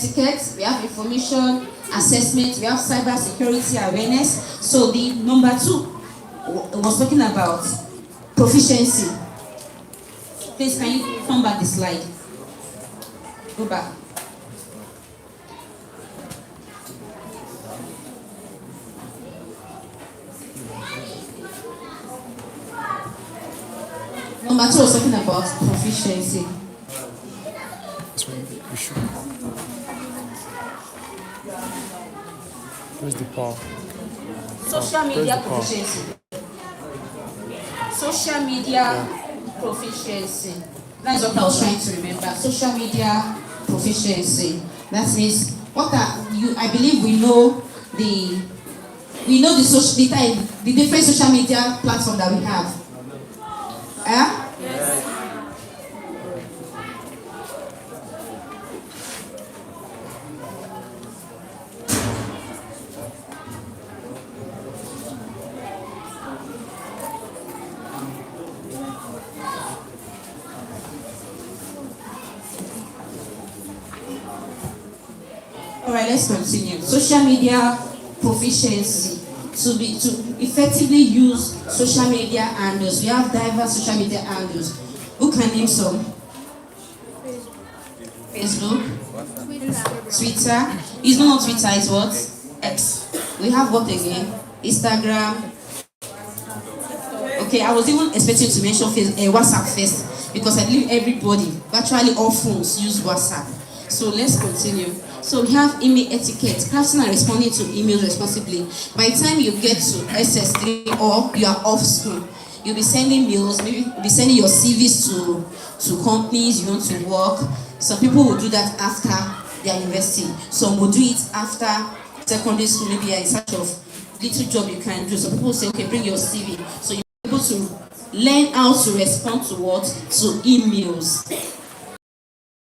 etiquette, we have information assessment, we have cyber security awareness. So the number 2 was talking about proficiency. Please, can you turn back the slide? Go back. Number 2 was talking about proficiency. Where's the power? Social media proficiency. Social media proficiency. That's what I was trying to remember. Social media proficiency. That means what are you? I believe we know the different social media platform that we have. Yes. All right, let's continue. Social media proficiency. To effectively use social media handles. We have diverse social media handles. Who can name some? Facebook, Twitter. It's not Twitter, it's what? X. We have what again? Instagram. Okay, I was even expecting to mention WhatsApp first because I believe everybody, virtually all phones, use WhatsApp. So let's continue. So we have email etiquette, crafting and responding to emails responsibly. By the time you get to SS3 or you are off school, you'll be sending mails, maybe you'll be sending your CVs to companies you want to work. Some people will do that after their university. Some will do it after secondary school, maybe you're in search of little job you can do. Some people say, okay, bring your CV. So you're able to learn how to respond to what? To emails.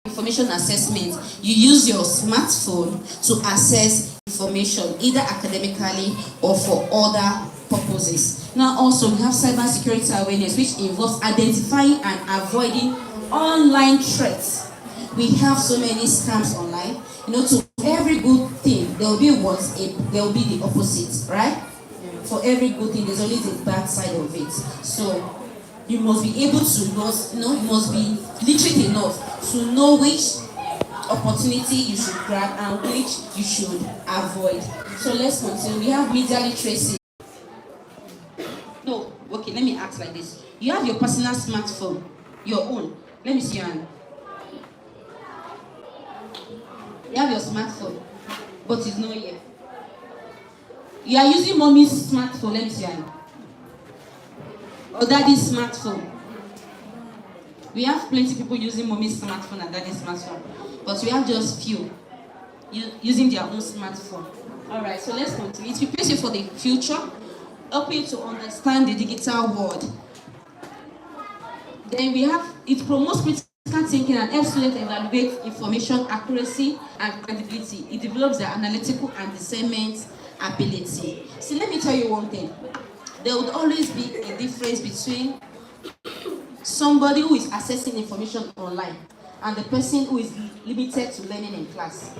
Information assessment. You use your smartphone to access information, either academically or for other purposes. Now also we have cyber security awareness, which involves identifying and avoiding online threats. We have so many scams online. To every good thing there will be there will be the opposite, right? For every good thing there's always a bad side of it. So you must be able to you must be literate enough to know which opportunity you should grab and which you should avoid. So let's continue. We have media literacy. No, okay, let me ask like this. You have your personal smartphone, your own. Let me see your hand. You have your smartphone, but it's not here. You are using mommy's smartphone. Let me see your hand. Or daddy's smartphone. We have plenty of people using mommy's smartphone and daddy's smartphone, but we have just few using their own smartphone. All right, so let's continue. It prepares you for the future, helping you to understand the digital world. Then we have, it promotes critical thinking and helps students evaluate information accuracy and credibility. It develops their analytical and discernment ability. So let me tell you one thing. There would always be a difference between somebody who is accessing information online and the person who is limited to learning in class.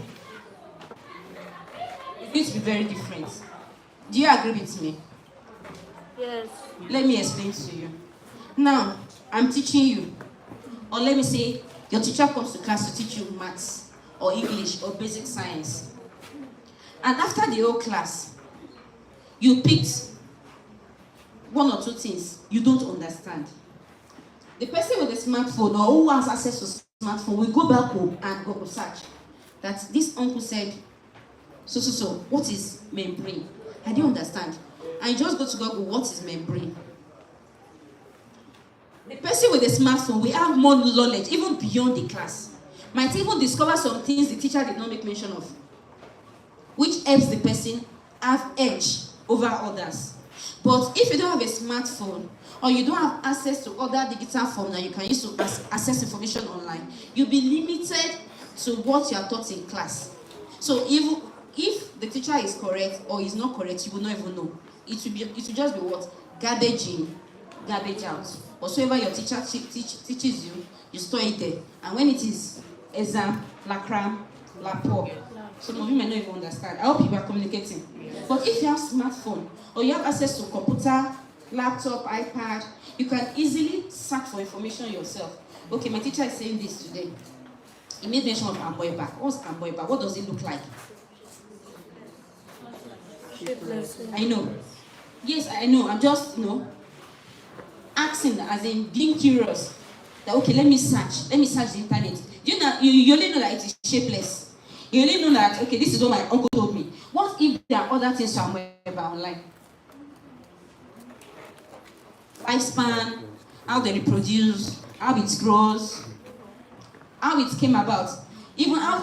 It's going to be very different. Do you agree with me? Yes. Let me explain to you. Now, I'm teaching you, or let me say, your teacher comes to class to teach you maths, or English, or basic science. And after the whole class, you picked one or two things you don't understand. The person with a smartphone or who has access to smartphone will go back home and Google search that this uncle said, so, what is membrane? I didn't understand. And you just go to Google, what is membrane? The person with a smartphone will have more knowledge, even beyond the class. Might even discover some things the teacher did not make mention of, which helps the person have edge over others. But if you don't have a smartphone, or you don't have access to other digital forms that you can use to access information online, you'll be limited to what you are taught in class. So even if the teacher is correct or is not correct, you will not even know. It will just be what? Garbage in, garbage out. Whatsoever your teacher teaches you, you store it there. And when it is exam, lacram, laptop. Some of you may not even understand. I hope you are communicating. But if you have smartphone or you have access to computer, laptop, iPad, you can easily search for information yourself. Okay, my teacher is saying this today. He made mention of amoeba. What's amoeba? What does it look like? I know. Yes, I know. I'm just, asking, as in being curious. That okay, let me search the internet. You know, you only know that it is shapeless. You only know that okay, this is what my uncle told me. What if there are other things somewhere online? Lifespan, how they reproduce, how it grows, how it came about, even how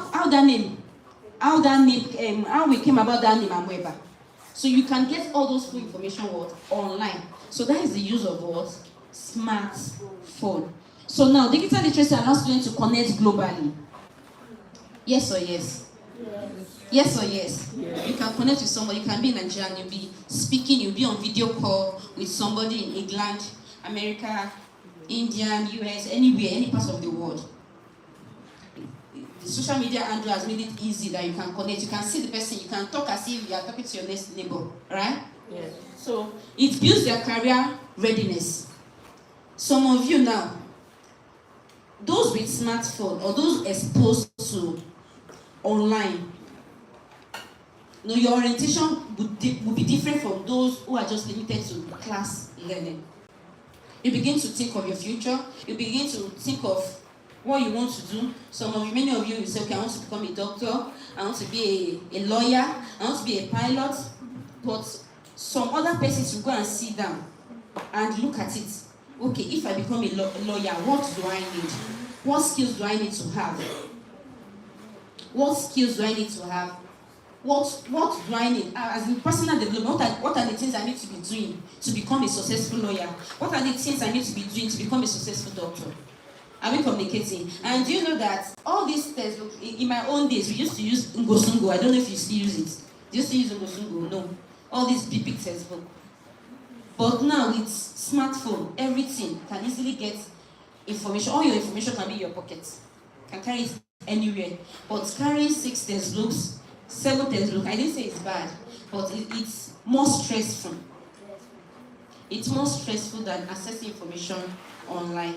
we came about that name amoeba. So you can get all those full information online. So that is the use of what? Smartphone. So now, digital literacy allows students to connect globally. Yes or yes? Yes or yes? You can connect with somebody. You can be in Nigeria, you'll be speaking, you'll be on video call with somebody in England, America, India, US, anywhere, any part of the world. The social media handle has made it easy that you can connect. You can see the person, you can talk as if you are talking to your next neighbor, right? Yes. So it builds their career readiness. Some of you now, those with smartphone or those exposed to online, your orientation would be different from those who are just limited to class learning. You begin to think of your future. You begin to think of what you want to do. Many of you will say, okay, I want to become a doctor. I want to be a lawyer. I want to be a pilot. But some other persons will go and sit down and look at it. Okay, if I become a lawyer, what do I need? What skills do I need to have? What skills do I need to have? What do I need? As in personal development, what are the things I need to be doing to become a successful lawyer? What are the things I need to be doing to become a successful doctor? Are we communicating? And do you know that all these textbooks, in my own days, we used to use Ngosungo. I don't know if you still use it. Do you still use Ngosungo? No. All these big textbooks. But now with smartphone, everything can easily get information. All your information can be in your pocket. You can carry it anywhere. But carrying 6 textbooks, 7 textbooks, I didn't say it's bad, but it's more stressful. It's more stressful than accessing information online.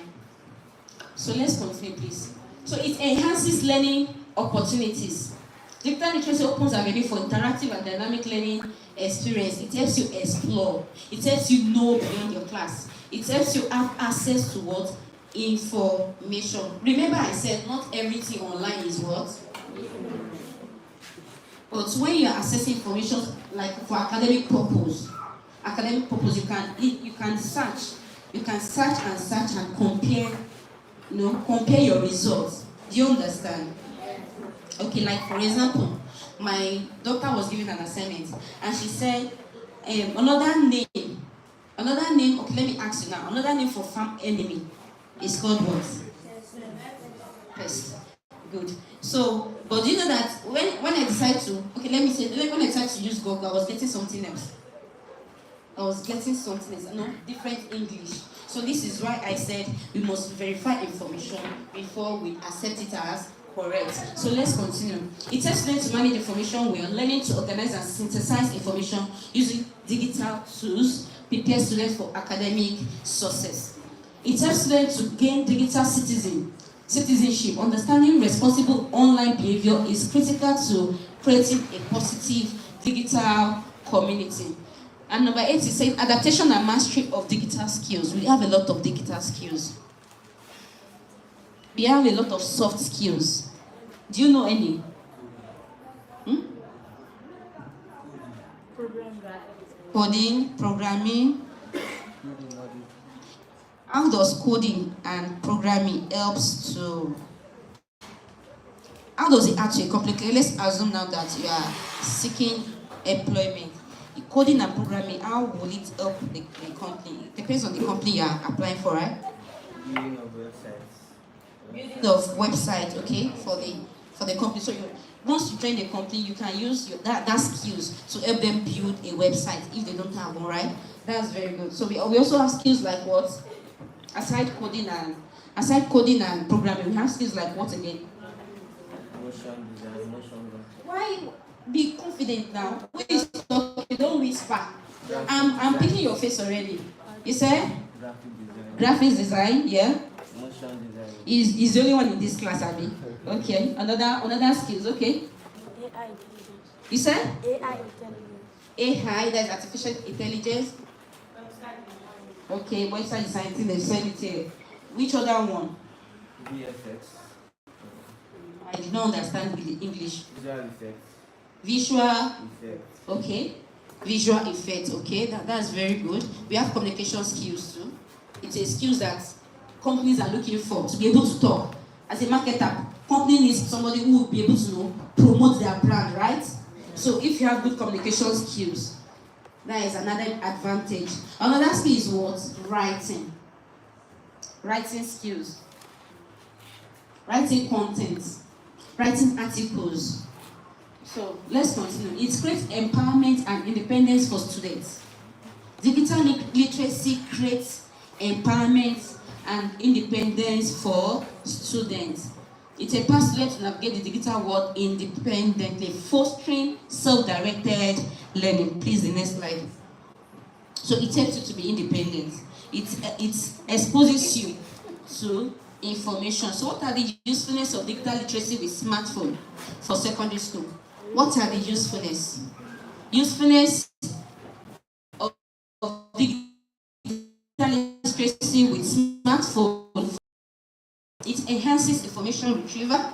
So let's continue, please. So it enhances learning opportunities. Digital literacy opens avenue for interactive and dynamic learning experience. It helps you explore. It helps you know beyond your class. It helps you have access to what? Information. Remember I said not everything online is what? But when you are accessing information like for academic purpose, you can search. You can search and compare, compare your results. Do you understand? Okay, like for example, my daughter was given an assignment and she said another name, okay, let me ask you now, another name for farm enemy is called what? Pest. Good. So, but do you know that when I decided to, okay, let me say, when I decided to use Google, I was getting something else. Different English. So this is why I said we must verify information before we accept it as correct. So let's continue. It helps them to manage information well, learning to organize and synthesize information using digital tools, prepare students for academic success. It helps them to gain digital citizenship. Understanding responsible online behavior is critical to creating a positive digital community. And number 8 is saying adaptation and mastery of digital skills. We have a lot of digital skills. We have a lot of soft skills. Do you know any? Coding, programming. How does coding and programming helps to... How does it actually complicate? Let's assume now that you are seeking employment. Coding and programming, how will it help the company? It depends on the company you are applying for, right? Building of websites. Building of website, okay, for the company. So once you join the company, you can use that skills to help them build a website if they don't have one, right? That's very good. So we also have skills like what? Aside coding and programming, we have skills like what again? Motion design, motion graphic. Why? Be confident now. Who is talking? Don't whisper. I'm picking your face already. You say? Graphic design. Graphics design, yeah. Motion design. Is the only one in this class, Abby. Okay. Another skills, okay. AI intelligence. You said? AI intelligence. AI, that's artificial intelligence. Okay, website design, they said it here. Which other one? VFX. I did not understand the English. Visual effects. Visual, Effects. okay. Visual effects, okay. That's very good. We have communication skills too. It's a skills that companies are looking for to be able to talk. As a marketer, company needs somebody who will be able to promote their brand, right? So if you have good communication skills, that is another advantage. Another skill is what? Writing. Writing skills. Writing content. Writing articles. So let's continue. It creates empowerment and independence for students. Digital literacy creates empowerment and independence for students. It empowers students to navigate the digital world independently, fostering self-directed learning. Please, the next slide. So it helps you to be independent. It exposes you to information. So what are the usefulness of digital literacy with smartphone for secondary school? What are the usefulness? Usefulness of digital literacy with smartphone. It enhances information retrieval.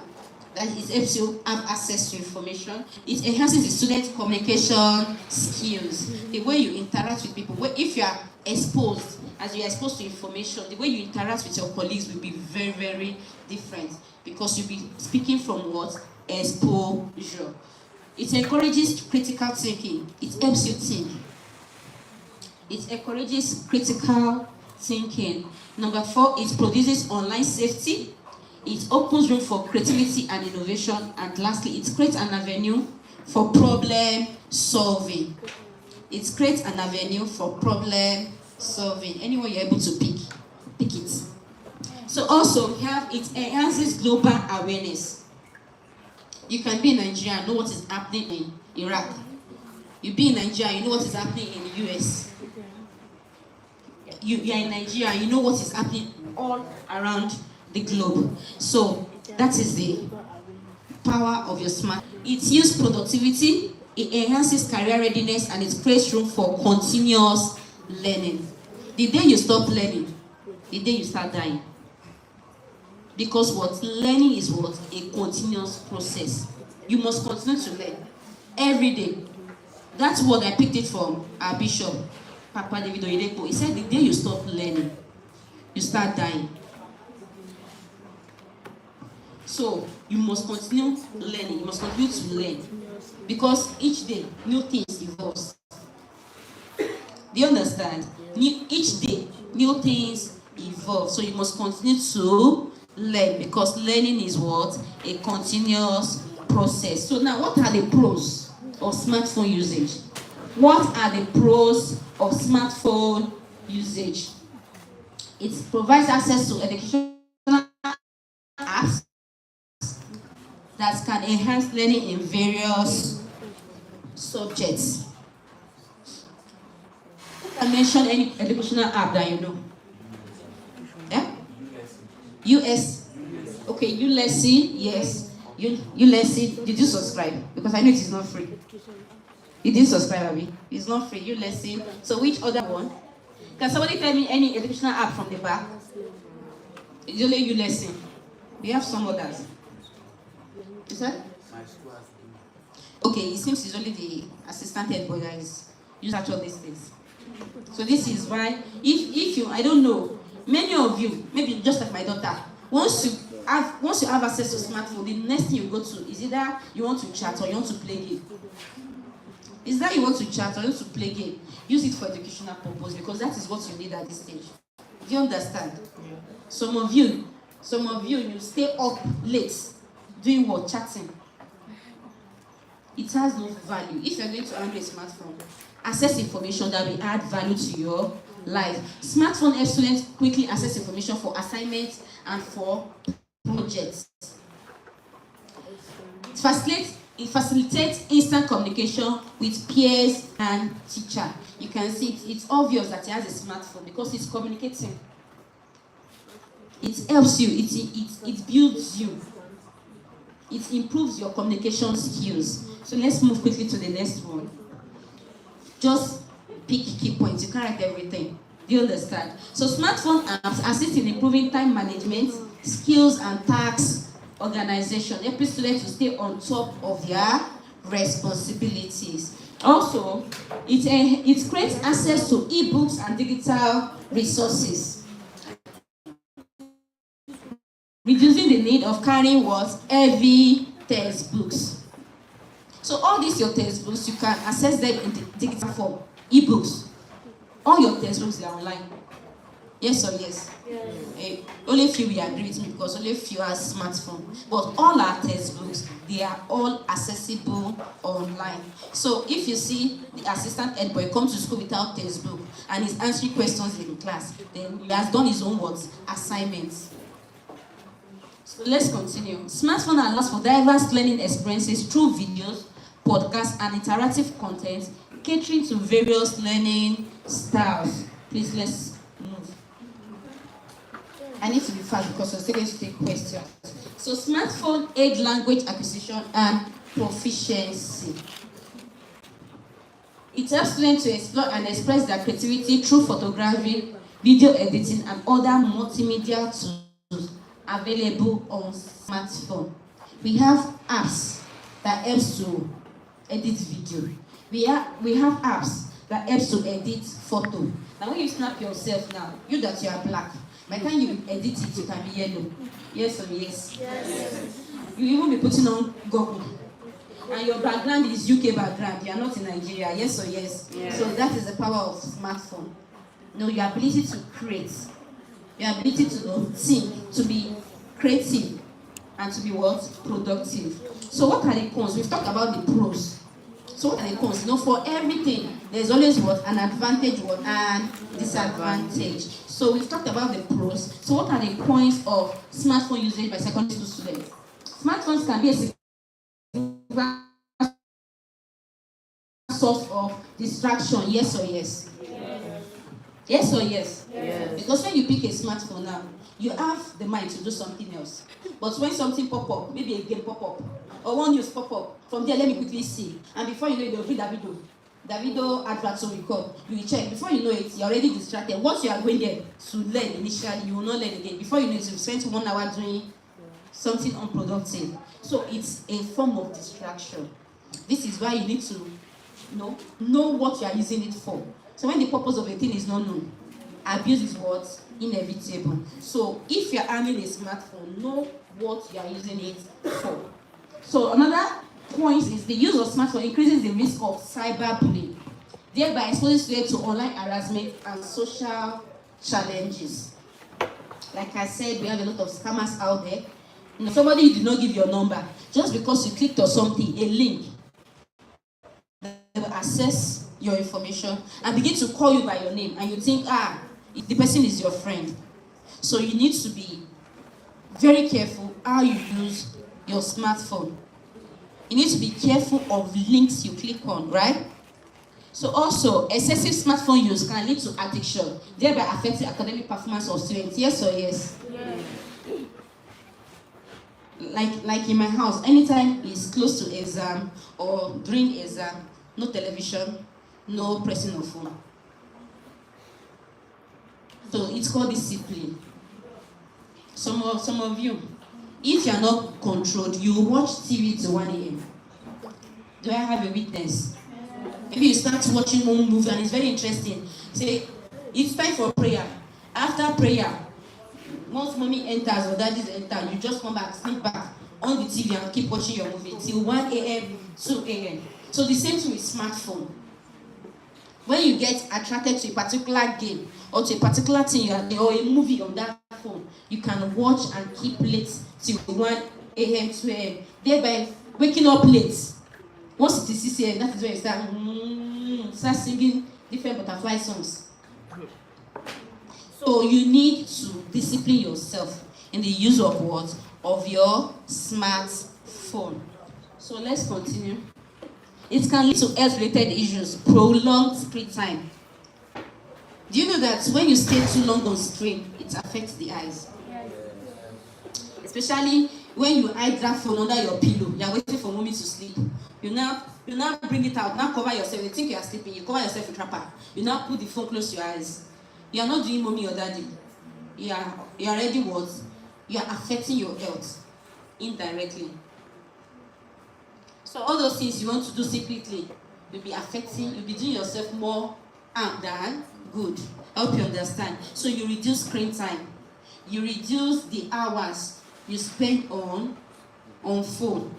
That it helps you have access to information. It enhances the student communication skills. The way you interact with people. If you are exposed, as you are exposed to information, the way you interact with your colleagues will be very, very different because you'll be speaking from what? Exposure. It encourages critical thinking. It helps you think. It encourages critical thinking. Number 4, it produces online safety. It opens room for creativity and innovation. And lastly, it creates an avenue for problem solving. It creates an avenue for problem solving. Anyone you're able to pick it. So also, it enhances global awareness. You can be in Nigeria and know what is happening in Iraq. You be in Nigeria, you know what is happening in the US. You are in Nigeria, you know what is happening all around the globe. So that is the power of your smart. It uses productivity, it enhances career readiness, and it creates room for continuous learning. The day you stop learning, the day you start dying. Because what? Learning is what? A continuous process. You must continue to learn every day. That's what I picked it from our bishop, Papa David Oyedepo. He said the day you stop learning, you start dying. So you must continue learning. You must continue to learn. Because each day, new things evolve. Do you understand? Each day, new things evolve. So you must continue to learn. Because learning is what? A continuous process. So now, what are the pros of smartphone usage? What are the pros of smartphone usage? It provides access to educational apps that can enhance learning in various subjects. Who can mention any educational app that you know? Yeah? US. Okay, ULESI, yes. ULESI, did you subscribe? Because I know it is not free. You didn't subscribe, Abby. It's not free. ULESI. So which other one? Can somebody tell me any educational app from the back? It's only ULESI. We have some others. Is that? Okay, it seems it's only the assistant head boy that is use all these things. So this is why, if you, I don't know, many of you, maybe just like my daughter, once you have access to smartphone, the next thing you go to is either you want to chat or you want to play game. Is that you want to chat or you want to play game? Use it for educational purpose because that is what you need at this stage. Do you understand? Yeah. Some of you, you stay up late doing what? Chatting. It has no value. If you're going to handle a smartphone, access information that will add value to your life. Smartphone helps students quickly access information for assignments and for projects. It facilitates instant communication with peers and teacher. You can see it's obvious that he has a smartphone because it's communicating. It helps you, it builds you. It improves your communication skills. So let's move quickly to the next one. Just pick key points. You can't write everything. Do you understand? So smartphone apps assist in improving time management, skills and task organization, helping students to stay on top of their responsibilities. Also, it creates access to e-books and digital resources, reducing the need of carrying heavy textbooks. So all these your textbooks, you can access them in the digital form, e-books. All your textbooks, they are online. Yes or yes? Yes. Only few will agree with me because only few have smartphone. But all our textbooks, they are all accessible online. So if you see the assistant head boy come to school without textbook and he's answering questions in class, then he has done his own assignments. So let's continue. Smartphone allows for diverse learning experiences through videos, podcasts, and interactive content, catering to various learning styles. Please, let's move. I need to be fast because we're still going to take questions. So smartphone aid language acquisition and proficiency. It helps students to explore and express their creativity through photography, video editing, and other multimedia tools available on smartphone. We have apps that helps to edit video. We have apps that helps to edit photo. Now when you snap yourself now, you that you are black, by the time you edit it, you can be yellow. Yes or yes? Yes. You even be putting on Google. And your background is UK background. You are not in Nigeria. Yes or yes? Yes. So that is the power of smartphone. Your ability to create. Your ability to think, to be creative, and to be what? Productive. So what are the cons? We've talked about the pros. So what are the cons? For everything, there's always what? An advantage, and disadvantage. So we've talked about the pros. So what are the points of smartphone usage by secondary school students? Smartphones can be a significant source of distraction. Yes or yes? Yes. Yes or yes? Yes. Because when you pick a smartphone now, you have the mind to do something else. But when something pop up, maybe a game pop up, or one news pop up, from there let me quickly see. And before you know it, they'll read the video advert to record. You will check. Before you know it, you're already distracted. Once you are going there to learn initially, you will not learn again. Before you know it, you've spent 1 hour doing something unproductive. So it's a form of distraction. This is why you need to know what you are using it for. So when the purpose of a thing is not known, abuse is what? Inevitable. So if you're having a smartphone, know what you are using it for. So another point is the use of smartphone increases the risk of cyberbullying, thereby exposing students to online harassment and social challenges. Like I said, we have a lot of scammers out there. Somebody did not give your number. Just because you clicked on something, a link, they will access your information and begin to call you by your name. And you think, the person is your friend. So you need to be very careful how you use your smartphone. You need to be careful of links you click on, right? So also, excessive smartphone use can lead to addiction, thereby affecting academic performance of students. Yes or yes? Yes. Like in my house, anytime it's close to exam or during exam, no television, no pressing of phone. So it's called discipline. Some of you, if you are not controlled, you watch TV to 1 a.m. Do I have a witness? Maybe you start watching one movie and it's very interesting. Say, it's time for prayer. After prayer, once mommy enters or daddy enters, you just come back, sleep back on the TV and keep watching your movie till 1 a.m., 2 a.m. So the same thing with smartphone. When you get attracted to a particular game or to a particular thing or a movie on that phone, you can watch and keep late till 1 a.m., 2 a.m. Thereby waking up late. Once it is 6 a.m., that is when you start singing different butterfly songs. So you need to discipline yourself in the use of what? Of your smartphone. So let's continue. It can lead to health-related issues, prolonged screen time. Do you know that when you stay too long on screen, it affects the eyes? Especially when you hide that phone under your pillow, you are waiting for mommy to sleep. You now bring it out, now cover yourself. You think you are sleeping, you cover yourself with wrapper. You now put the phone close to your eyes. You are not doing mommy or daddy. You are already what? You are affecting your health indirectly. So all those things you want to do secretly, you'll be doing yourself more harm than good. I hope you understand. So you reduce screen time. You reduce the hours you spend on phone.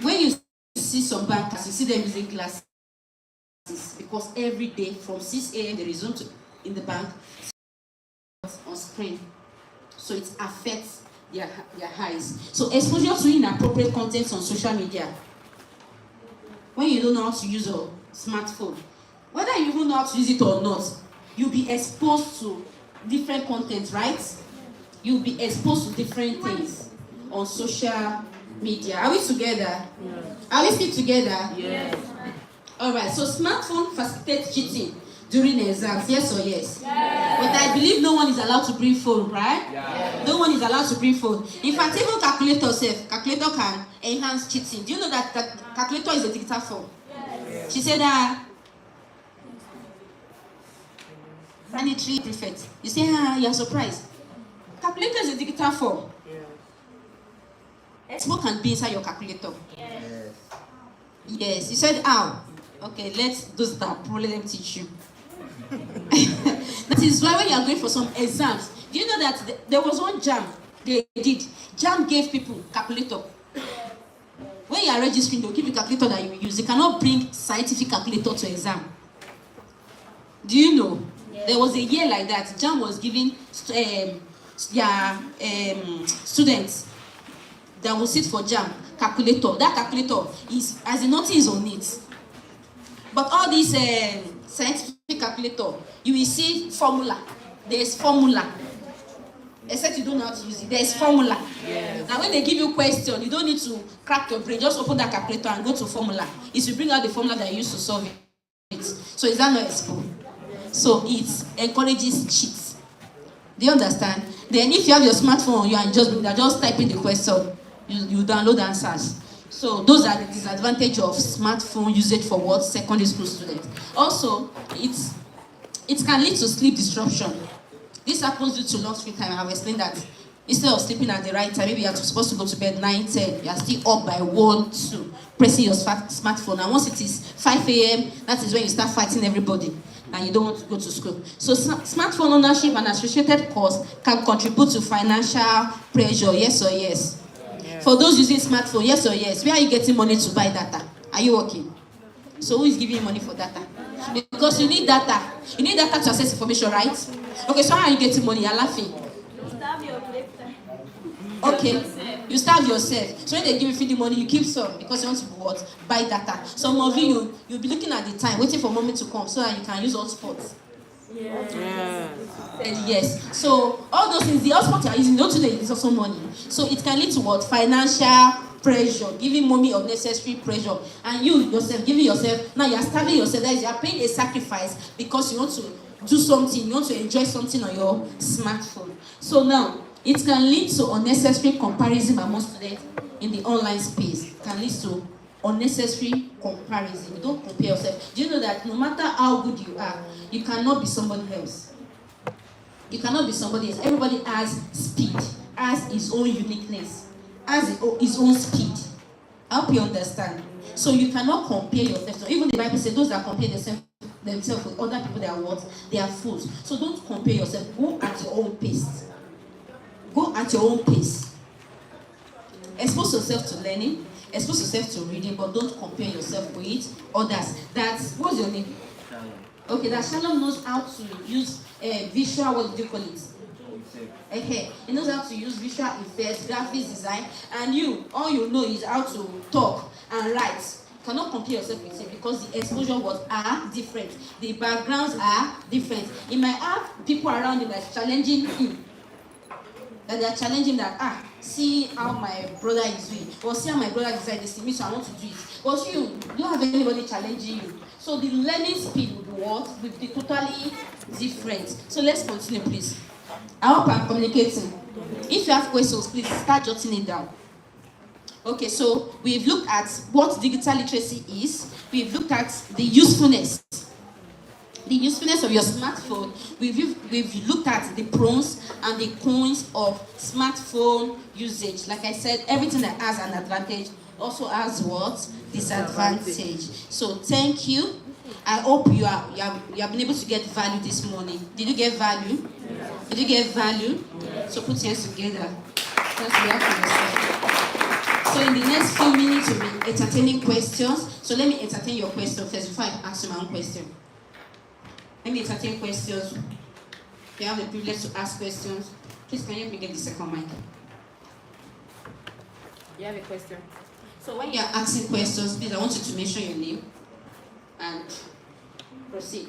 When you see some bankers, you see them using glasses because every day from 6 a.m. they resume in the bank on screen. So it affects their eyes. So exposure to inappropriate content on social media. When you don't know how to use a smartphone, whether you even know how to use it or not, you'll be exposed to different content, right? You'll be exposed to different things on social media. Are we together? Yeah. Are we still together? Yes. Alright, so smartphone facilitates cheating during exams, yes or yes? Yes. But I believe no one is allowed to bring phone, right? Yes. No one is allowed to bring phone. In fact, even calculator can enhance cheating. Do you know that calculator is a digital form? Yes. She said that sanitary prefect. You say, you're surprised. Calculator is a digital form. Yes. What can be inside your calculator? Yes. Yes. You said how? Okay, let's do that. Let them teach you. That is why when you are going for some exams, do you know that there was one JAM they did? JAM gave people calculator. When you are registering, they'll give you calculator that you will use. They cannot bring scientific calculator to exam. Do you know? Yes. There was a year like that. JAM was giving students that will sit for JAM calculator. That calculator is as in nothing is on it. But all these scientific calculator, you will see formula. There is formula. Except you don't know how to use it. There is formula. Yes. Now when they give you question, you don't need to crack your brain. Just open that calculator and go to formula. It will bring out the formula that you use to solve it. So is that not expo? So it encourages cheats. Do you understand? Then if you have your smartphone on you and just type in the question, you download answers. So those are the disadvantages of smartphone usage for what? Secondary school students. Also, it can lead to sleep disruption. This happens due to long screen time. I have explained that instead of sleeping at the right time, maybe you are supposed to go to bed 9, 10, you are still up by 1, 2, pressing your smartphone. And once it is 5 a.m., that is when you start fighting everybody and you don't want to go to school. So smartphone ownership and associated costs can contribute to financial pressure, yes or yes? Yeah. For those using smartphone, yes or yes? Where are you getting money to buy data? Are you working? So who is giving you money for data? Because you need data. You need data to access information, right? Okay, so how are you getting money? You're laughing. Okay, you starve yourself. So when they give you feeding money, you keep some because you want to what? Buy data. Some of you'll be looking at the time, waiting for mommy to come so that you can use hotspots. Yeah. Yes. So all those things, the hotspot you are using, don't you know it is also money. So it can lead to what? Financial pressure, giving mommy unnecessary pressure, and you yourself giving yourself. Now you are starving yourself. That is, you are paying a sacrifice because you want to do something, you want to enjoy something on your smartphone. So now it can lead to unnecessary comparison among students in the online space. It can lead to unnecessary comparison. You don't compare yourself. Do you know that no matter how good you are, you cannot be somebody else? You cannot be somebody else. Everybody has speed, has his own uniqueness, has his own speed. I hope you understand. So you cannot compare yourself. So even the Bible says those that compare themselves with other people, they are what? They are fools. So don't compare yourself. Go at your own pace. Go at your own pace. Expose yourself to learning. Expose yourself to reading, but don't compare yourself with others. What's your name? Shalom. Okay, that Shalom knows how to use visual, what do you call it? Okay, he knows how to use visual effects, graphics design, and all you know is how to talk and write. You cannot compare yourself with him because the exposure are different. The backgrounds are different. He might have people around him that's challenging him. That they are challenging that, see how my brother is doing, or see how my brother decided this thing, so I want to do it. But you don't have anybody challenging you. So the learning speed will be what? Will be totally different. So let's continue, please. I hope I'm communicating. If you have questions, please start jotting it down. Okay, so we've looked at what digital literacy is. We've looked at the usefulness of your smartphone. We've looked at the pros and the cons of smartphone usage. Like I said, everything that has an advantage also has what? Disadvantage. So thank you. I hope you have been able to get value this morning. Did you get value? Yeah. Did you get value? Yeah. So put your hands together. So in the next few minutes, we'll be entertaining questions. So let me entertain your question first before I ask you my own question. Let me entertain questions. If you have the privilege to ask questions, please can you get the second mic? You have a question. So when you're asking questions, please, I want you to mention your name and proceed.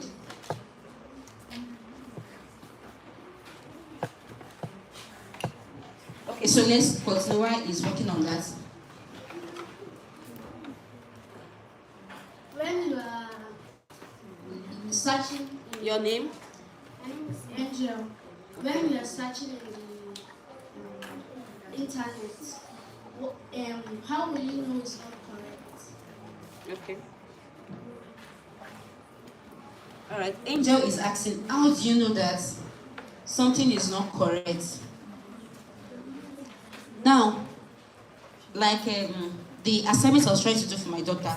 Okay, so let's continue. Noah is working on that. When you are searching, Your name? my name is Angel. When you are searching in the internet, how will you know it's not correct? Okay. All right. Angel is asking, how do you know that something is not correct? Now, like the assignments I was trying to do for my daughter,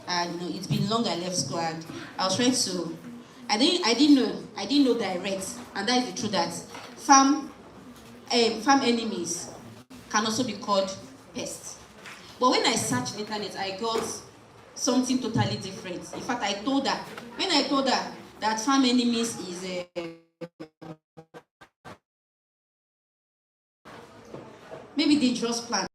and it's been long I left school, and I was trying to. I didn't know direct, and that is the truth that farm enemies can also be called pests. But when I searched the internet, I got something totally different. In fact, when I told her that farm enemies is maybe dangerous plant,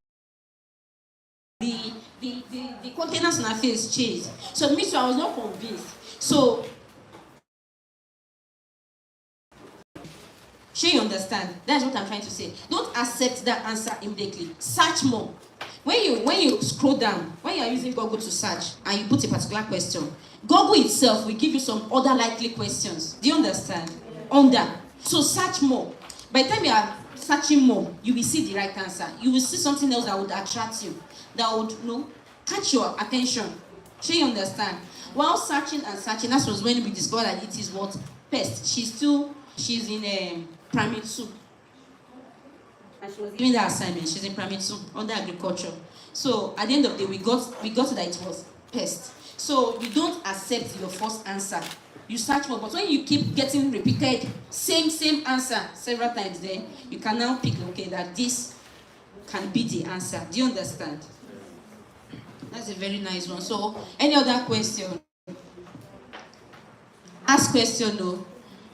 the containers on her face changed. So me too, I was not convinced. So sure you understand? That's what I'm trying to say. Don't accept that answer immediately. Search more. When you scroll down, when you are using Google to search and you put a particular question, Google itself will give you some other likely questions. Do you understand? So search more. By the time you are searching more, you will see the right answer. You will see something else that would attract you, that would catch your attention. Sure you understand? While searching, that was when we discovered that it is what? Pest. She's in primary 2. And she was doing that assignment. She's in primary 2 under agriculture. So at the end of the day, we got to that it was pest. So you don't accept your first answer. You search more. But when you keep getting repeated same answer several times, then you can now pick, okay, that this can be the answer. Do you understand? That's a very nice one. So any other question? Ask question though.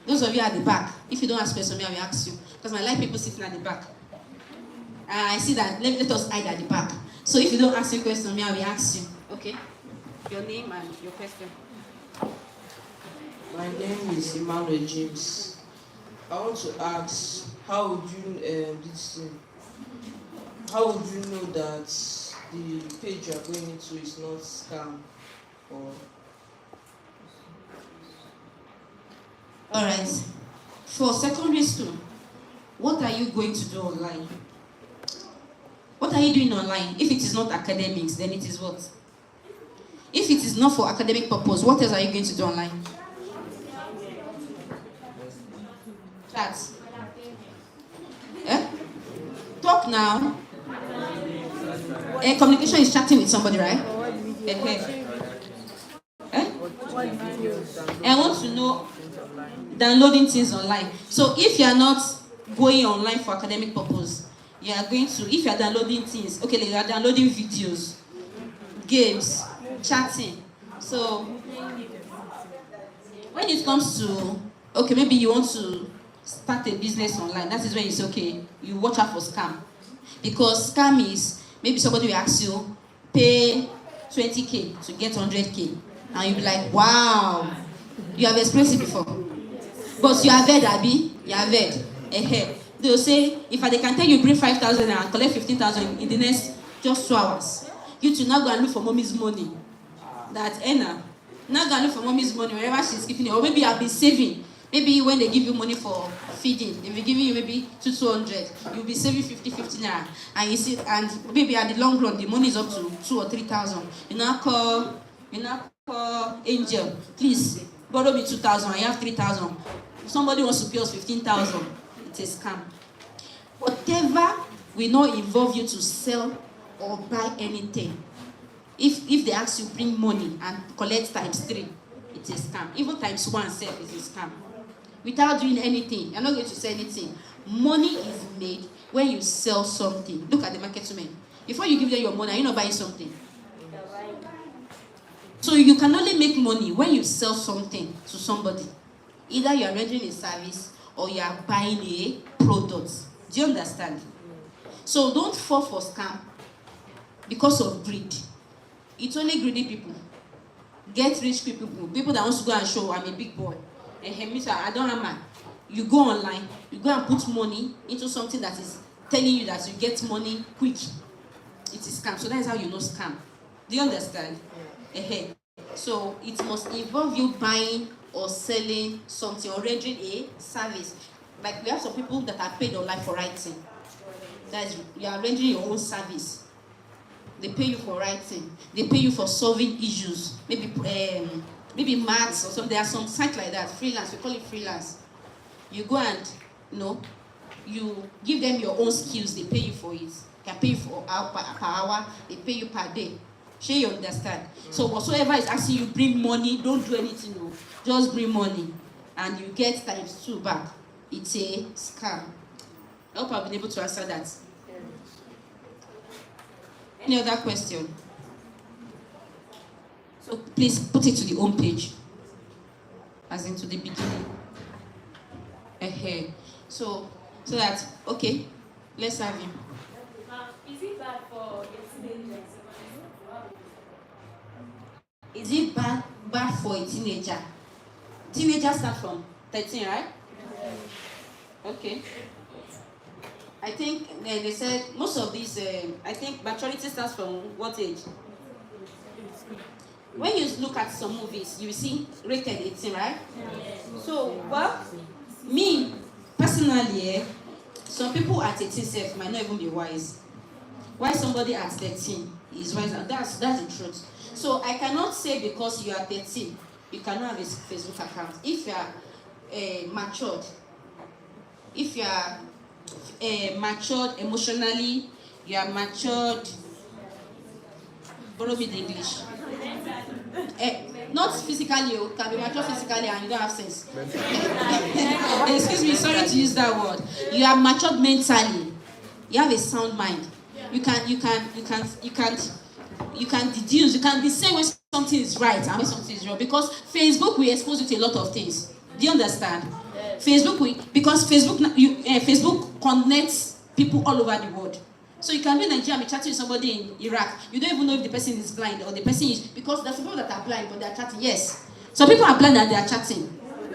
Those of you at the back, if you don't ask question, I will ask you. Because I like people sitting at the back. I see that. Let us hide at the back. So if you don't ask your question, I will ask you. Okay? Your name and your question. My name is Emmanuel James. I want to ask, how would you know that the page you are going into is not scam or? All right. For secondary school, what are you going to do online? What are you doing online? If it is not academics, then it is what? If it is not for academic purpose, what else are you going to do online? Chat. Eh? Talk now. Communication is chatting with somebody, right? Okay. I want to know downloading things online. So if you are not going online for academic purpose, you are going to, if you are downloading things, okay, you are downloading videos, games, chatting. So when it comes to, okay, maybe you want to start a business online, that is when you say, okay, you watch out for scam. Because scam is, maybe somebody will ask you, pay 20K to get 100K. And you'll be like, wow, you have experienced it before. But you have heard, Abby, you have heard. They'll say, if they can tell you bring 5,000 and collect 15,000 in the next just 2 hours, you to now go and look for mommy's money. That Anna, now go and look for mommy's money wherever she's keeping it. Or maybe I'll be saving. Maybe when they give you money for feeding, they will give you maybe 200. You'll be saving 50 naira. And you see, and maybe at the long run, the money is up to 2,000 or 3,000. You now call Angel, please borrow me 2,000. I have 3,000. If somebody wants to pay us 15,000, it is scam. Whatever will not involve you to sell or buy anything. If they ask you bring money and collect times 3, it is scam. Even times 1 self is a scam. Without doing anything, you're not going to sell anything. Money is made when you sell something. Look at the market women. Before you give them your money, are you not buying something? So you can only make money when you sell something to somebody. Either you are rendering a service or you are buying a product. Do you understand? So don't fall for scam because of greed. It's only greedy people. Get rich people that want to go and show I'm a big boy. And I don't have man. You go online, you go and put money into something that is telling you that you get money quick. It is scam. So that is how you know scam. Do you understand? So it must involve you buying or selling something or rendering a service. Like we have some people that are paid online for writing. That is, you are rendering your own service. They pay you for writing. They pay you for solving issues. Maybe maths or something. There are some sites like that. Freelance. We call it freelance. You go and you give them your own skills. They pay you for it. They can pay you for per hour. They pay you per day. Sure you understand? So whatsoever is asking you bring money, don't do anything. No. Just bring money. And you get times 2 back. It's a scam. I hope I've been able to answer that. Any other question? So please put it to the home page. As into the beginning. So that, okay, let's have him. Is it bad for a teenager? Is it bad for a teenager? Teenagers start from 13, right? Okay. I think they said most of these, I think maturity starts from what age? When you look at some movies, you see rated 18, right? So, well, me, personally, some people at 18 self might not even be wise. Why somebody at 13 is wise? That's the truth. So I cannot say because you are 13, you cannot have a Facebook account. If you are matured, if you are matured emotionally, you are matured. Borrow me the English. Not physically, you can be mature physically and you don't have sense. Excuse me, sorry to use that word. You are matured mentally. You have a sound mind. You can deduce. You can say when something is right and when something is wrong. Because Facebook will expose you to a lot of things. Do you understand? Because Facebook connects people all over the world. So you can be in Nigeria and be chatting with somebody in Iraq. You don't even know if the person is blind or the person is, because there's people that are blind but they are chatting. Yes. Some people are blind and they are chatting.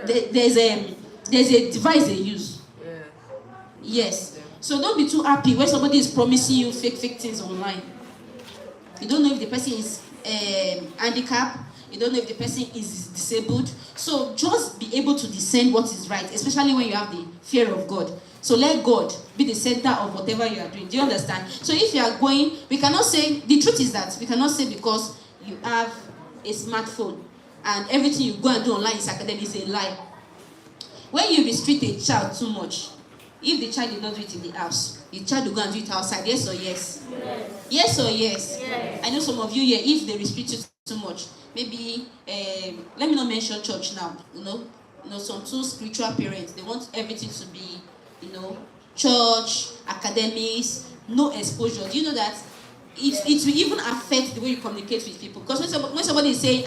There's a device they use. Yes. So don't be too happy when somebody is promising you fake things online. You don't know if the person is handicapped. You don't know if the person is disabled. So just be able to discern what is right, especially when you have the fear of God. So let God be the center of whatever you are doing. Do you understand? So if you are going, we cannot say, the truth is that we cannot say because you have a smartphone and everything you go and do online is academic is a lie. When you restrict a child too much, if the child did not do it in the house, the child will go and do it outside. Yes or yes? Yes. Yes or yes? Yes. I know some of you here, if they restrict you too much, maybe, let me not mention church now, you know, some too spiritual parents, they want everything to be, church, academics, no exposure. Do you know that it will even affect the way you communicate with people? Because when somebody is saying,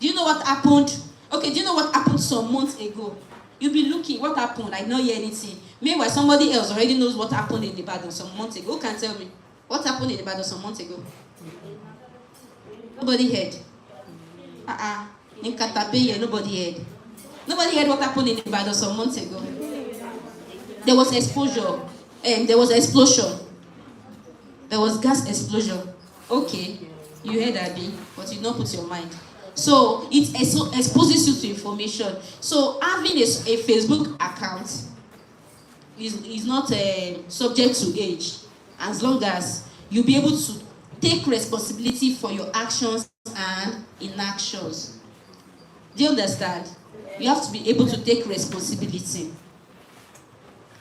do you know what happened? Okay, do you know what happened some months ago? You'll be looking, what happened? I don't hear anything. Meanwhile, somebody else already knows what happened in Ibadan some months ago. Who can tell me? What happened in Ibadan some months ago? Nobody heard. In Katape, nobody heard. Nobody heard what happened in Ibadan some months ago. there was exposure, there was explosion, there was gas explosion. Okay, you heard that, but you don't put your mind. So it exposes you to information. So having a Facebook account is not subject to age, as long as you'll be able to take responsibility for your actions and inactions. Do you understand? You have to be able to take responsibility.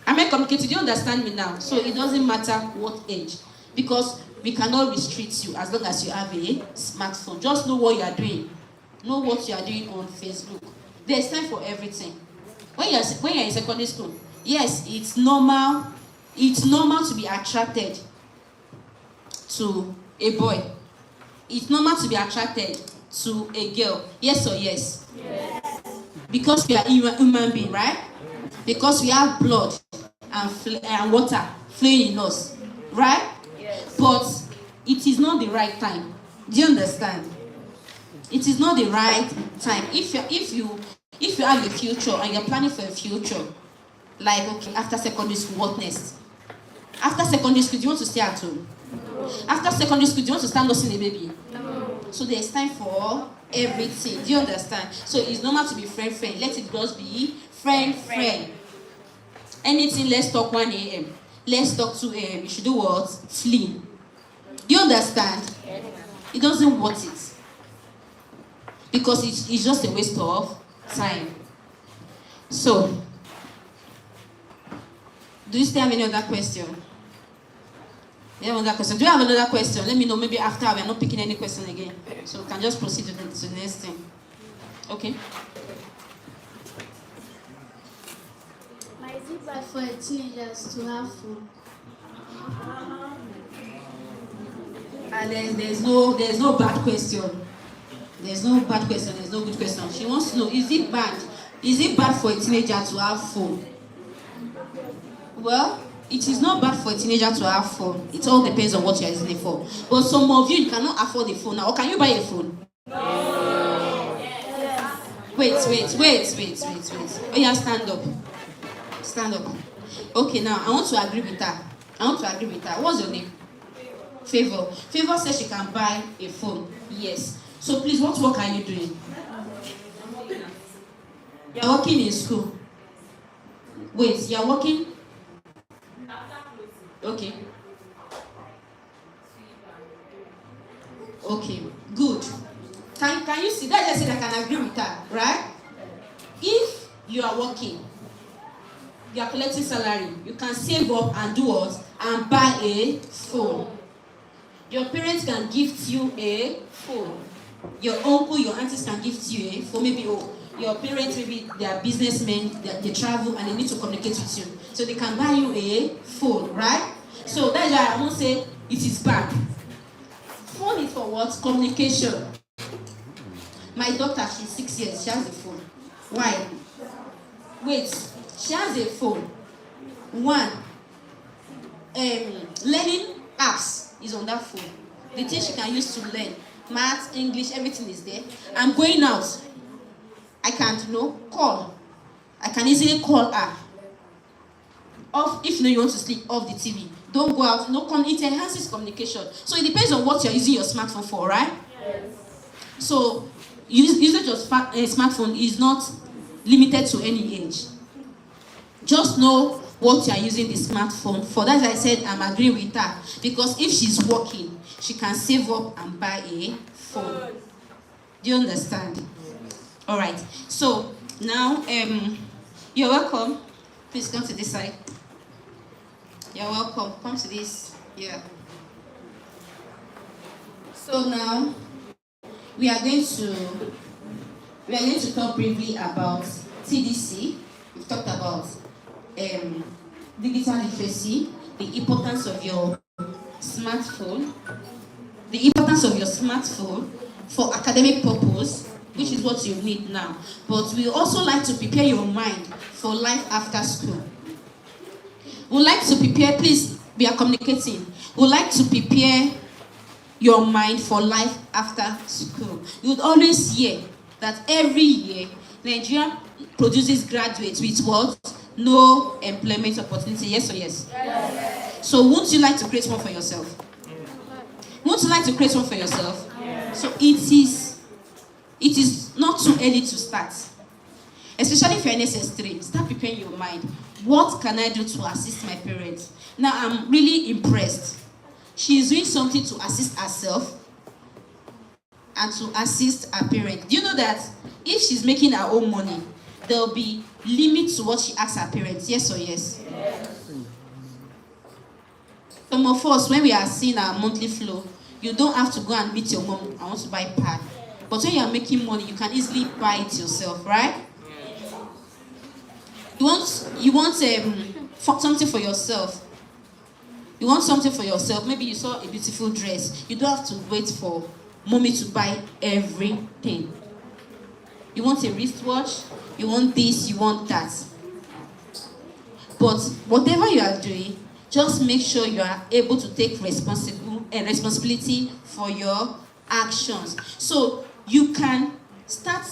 Am I communicating? Do you understand me now? So it doesn't matter what age, because we cannot restrict you as long as you have a smartphone. Just know what you are doing. Know what you are doing on Facebook. There's time for everything. When you're in secondary school, yes, it's normal. It's normal to be attracted to a boy. It's normal to be attracted to a girl. Yes or yes? Yes. Because we are human being, right? Because we have blood and water flowing in us, right? Yes. But it is not the right time. Do you understand? It is not the right time. If you have a future and you're planning for a future, like, okay, after secondary school, what next? After secondary school, do you want to stay at home? No. After secondary school, do you want to start nursing a baby? No. So there's time for everything. Do you understand? So it's normal to be friend. Let it just be friend. Anything, let's talk 1 a.m. Let's talk 2 a.m. You should do what? Flee. Do you understand? It doesn't worth it. Because it's just a waste of time. So, do you still have any other question? You have another question? Do you have another question? Let me know. Maybe after we are not picking any question again. So we can just proceed to the next thing. Okay? Is it bad for teenagers to have phone? And there's no bad question. There's no bad question. There's no good question. She wants to know, is it bad? Is it bad for a teenager to have phone? Well, it is not bad for a teenager to have phone. It all depends on what you're using it for. But some of you cannot afford a phone now. Or can you buy a phone? No. Wait. Oh yeah, stand up. Stand up. Okay, now I want to agree with her. What's your name? Favor. Favor says she can buy a phone. Yes. So please, what work are you doing? You're working in school. Wait, you're working? Okay. Okay, good. Can you see that? I said I can agree with her, right? If you are working, you are collecting salary, you can save up and do what? And buy a phone. Your parents can gift you a phone. Your uncle, your aunties can gift you a phone. Maybe your parents, maybe they are businessmen, they travel and they need to communicate with you. So they can buy you a phone, right? So that's why I won't say it is bad. Phone is for what? Communication. My daughter, she's 6 years, she has a phone. Why? Wait, she has a phone. One, learning apps is on that phone. The things she can use to learn. Math, English, everything is there. I'm going out. I can't, call. I can easily call her. Off, if you want to sleep, off the TV. Don't go out. It enhances communication. So it depends on what you're using your smartphone for, right? Yes. So usage of smartphone is not limited to any age. Just know what you are using the smartphone for. That's why I said I'm agreeing with her. Because if she's working, she can save up and buy a phone. Do you understand? All right. So now, you're welcome. Please come to this side. You're welcome. Come to this. Yeah. So now we are going to talk briefly about TDC. We've talked about digital literacy, the importance of your smartphone, for academic purpose, which is what you need now. But we also like to prepare your mind for life after school. We like to prepare, please, we are communicating. We like to prepare your mind for life after school. You would always hear that every year, Nigeria produces graduates with what? no employment opportunity. Yes or yes? Yes. So wouldn't you like to create one for yourself? Wouldn't you like to create one for yourself? Yes. So it is not too early to start. Especially if you're in SS3, start preparing your mind. What can I do to assist my parents? Now I'm really impressed. She is doing something to assist herself and to assist her parents. Do you know that if she's making her own money, there will be limits to what she asks her parents? Yes or yes? Yes. Some of us, when we are seeing our monthly flow, you don't have to go and meet your mom. I want to buy pad. But when you are making money, you can easily buy it yourself, right? You want something for yourself. You want something for yourself. Maybe you saw a beautiful dress. You don't have to wait for mommy to buy everything. You want a wristwatch. You want this. You want that. But whatever you are doing, just make sure you are able to take responsibility for your actions. So you can start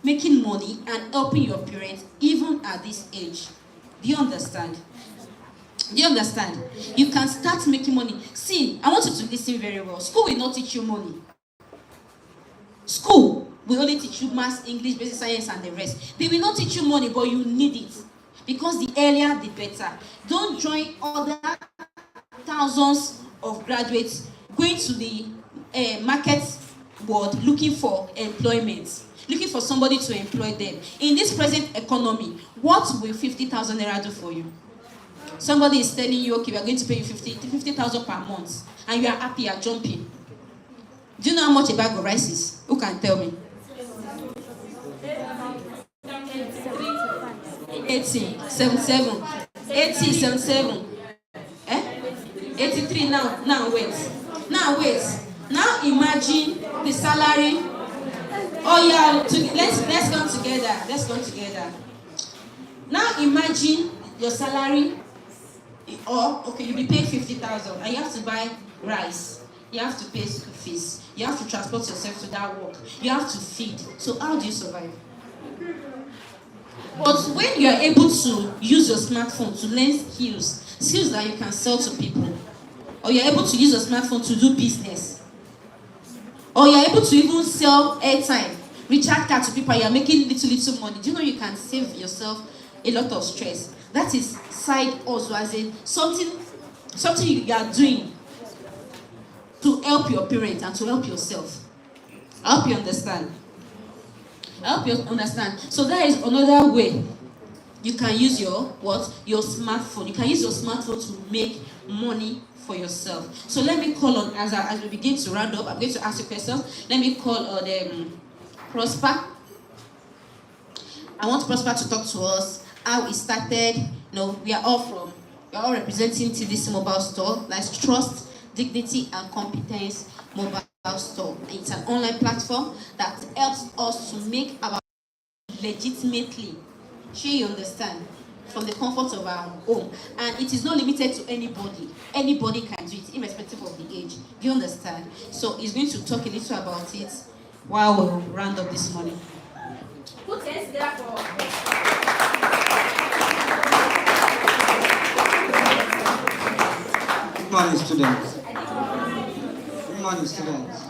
making money and helping your parents even at this age. Do you understand? Do you understand? You can start making money. See, I want you to listen very well. School will not teach you money. School will only teach you maths, English, basic science, and the rest. They will not teach you money, but you need it. Because the earlier, the better. Don't join other thousands of graduates going to the market world looking for employment. Looking for somebody to employ them. In this present economy, what will 50,000 naira do for you? Somebody is telling you, okay, we are going to pay you 50,000 per month, and you are happy, you are jumping. Do you know how much a bag of rice is? Who can tell me? 80, 77, 80, 77, 83 now wait. Now imagine the salary. Oh yeah, let's come together. Now imagine your salary, or okay, you'll be paid 50,000, and you have to buy rice, you have to pay school fees, you have to transport yourself to that work, you have to feed. So how do you survive? But when you are able to use your smartphone to learn skills that you can sell to people, or you're able to use your smartphone to do business, or you're able to even sell airtime, recharge card to people, and you're making little money, do you know you can save yourself a lot of stress? That is side hustle, as in something you are doing to help your parents and to help yourself. I hope you understand. So that is another way you can use your smartphone. You can use your smartphone to make money for yourself. So let me call on, as we begin to round up, I'm going to ask you questions. Let me call on Prosper. I want Prosper to talk to us how it started. We are all representing TDC Mobile Store. That's Trust, Dignity, and Competence Mobile Store. It's an online platform that helps us to make our legitimately. Sure, you understand? From the comfort of our home. And it is not limited to anybody. Anybody can do it, irrespective of the age. Do you understand? So he's going to talk a little about it while we'll round up this morning. Put hands together for. Good morning, students. Good morning, students.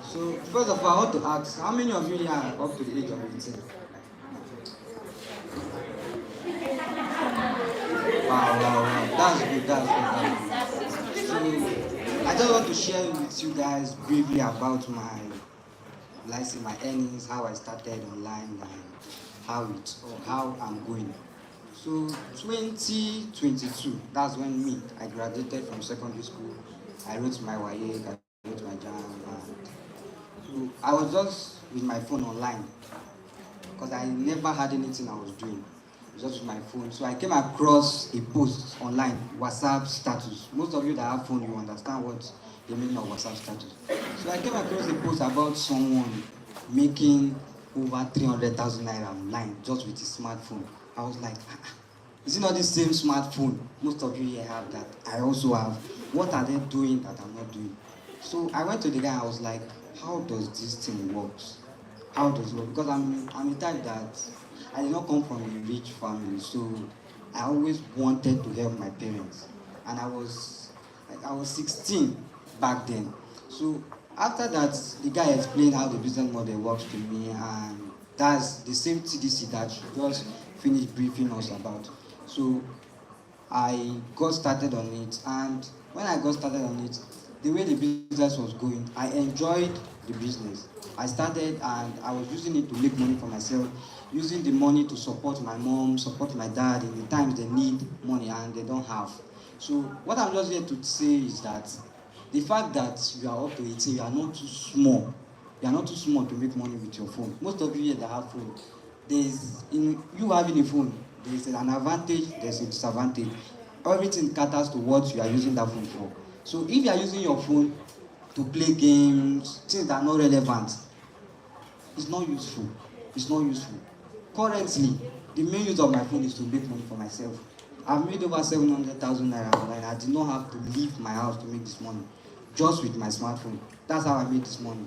So, first of all, I want to ask, how many of you here are up to the age of 18? Wow. That's good. So, I just want to share with you guys briefly about my earnings, how I started online, and how I'm going. So 2022, that's when I graduated from secondary school. I wrote my WAEC, I wrote my JAM, so I was just with my phone online because I never had anything I was doing. It was just with my phone. So I came across a post online, WhatsApp status. Most of you that have phone, you understand what the meaning of WhatsApp status. So I came across a post about someone making over 300,000 naira online just with his smartphone. I was like, is it not the same smartphone? Most of you here have that. I also have. What are they doing that I'm not doing? So I went to the guy, I was like, how does this thing work? How does it work? Because I'm the type that I did not come from a rich family, so I always wanted to help my parents. And I was 16 back then. So after that, the guy explained how the business model works to me, and that's the same TDC that she just finished briefing us about. So I got started on it, and when I got started on it, the way the business was going, I enjoyed the business. I started and I was using it to make money for myself, using the money to support my mom, support my dad in the times they need money and they don't have. So what I'm just here to say is that the fact that you are up to 18, you are not too small. You are not too small to make money with your phone. Most of you here that have phone, there's in you having a phone, there's an advantage, there's a disadvantage. Everything caters to what you are using that phone for. So if you are using your phone to play games, things that are not relevant, it's not useful. It's not useful. Currently, the main use of my phone is to make money for myself. I've made over 700,000 naira online. I did not have to leave my house to make this money, just with my smartphone. That's how I made this money.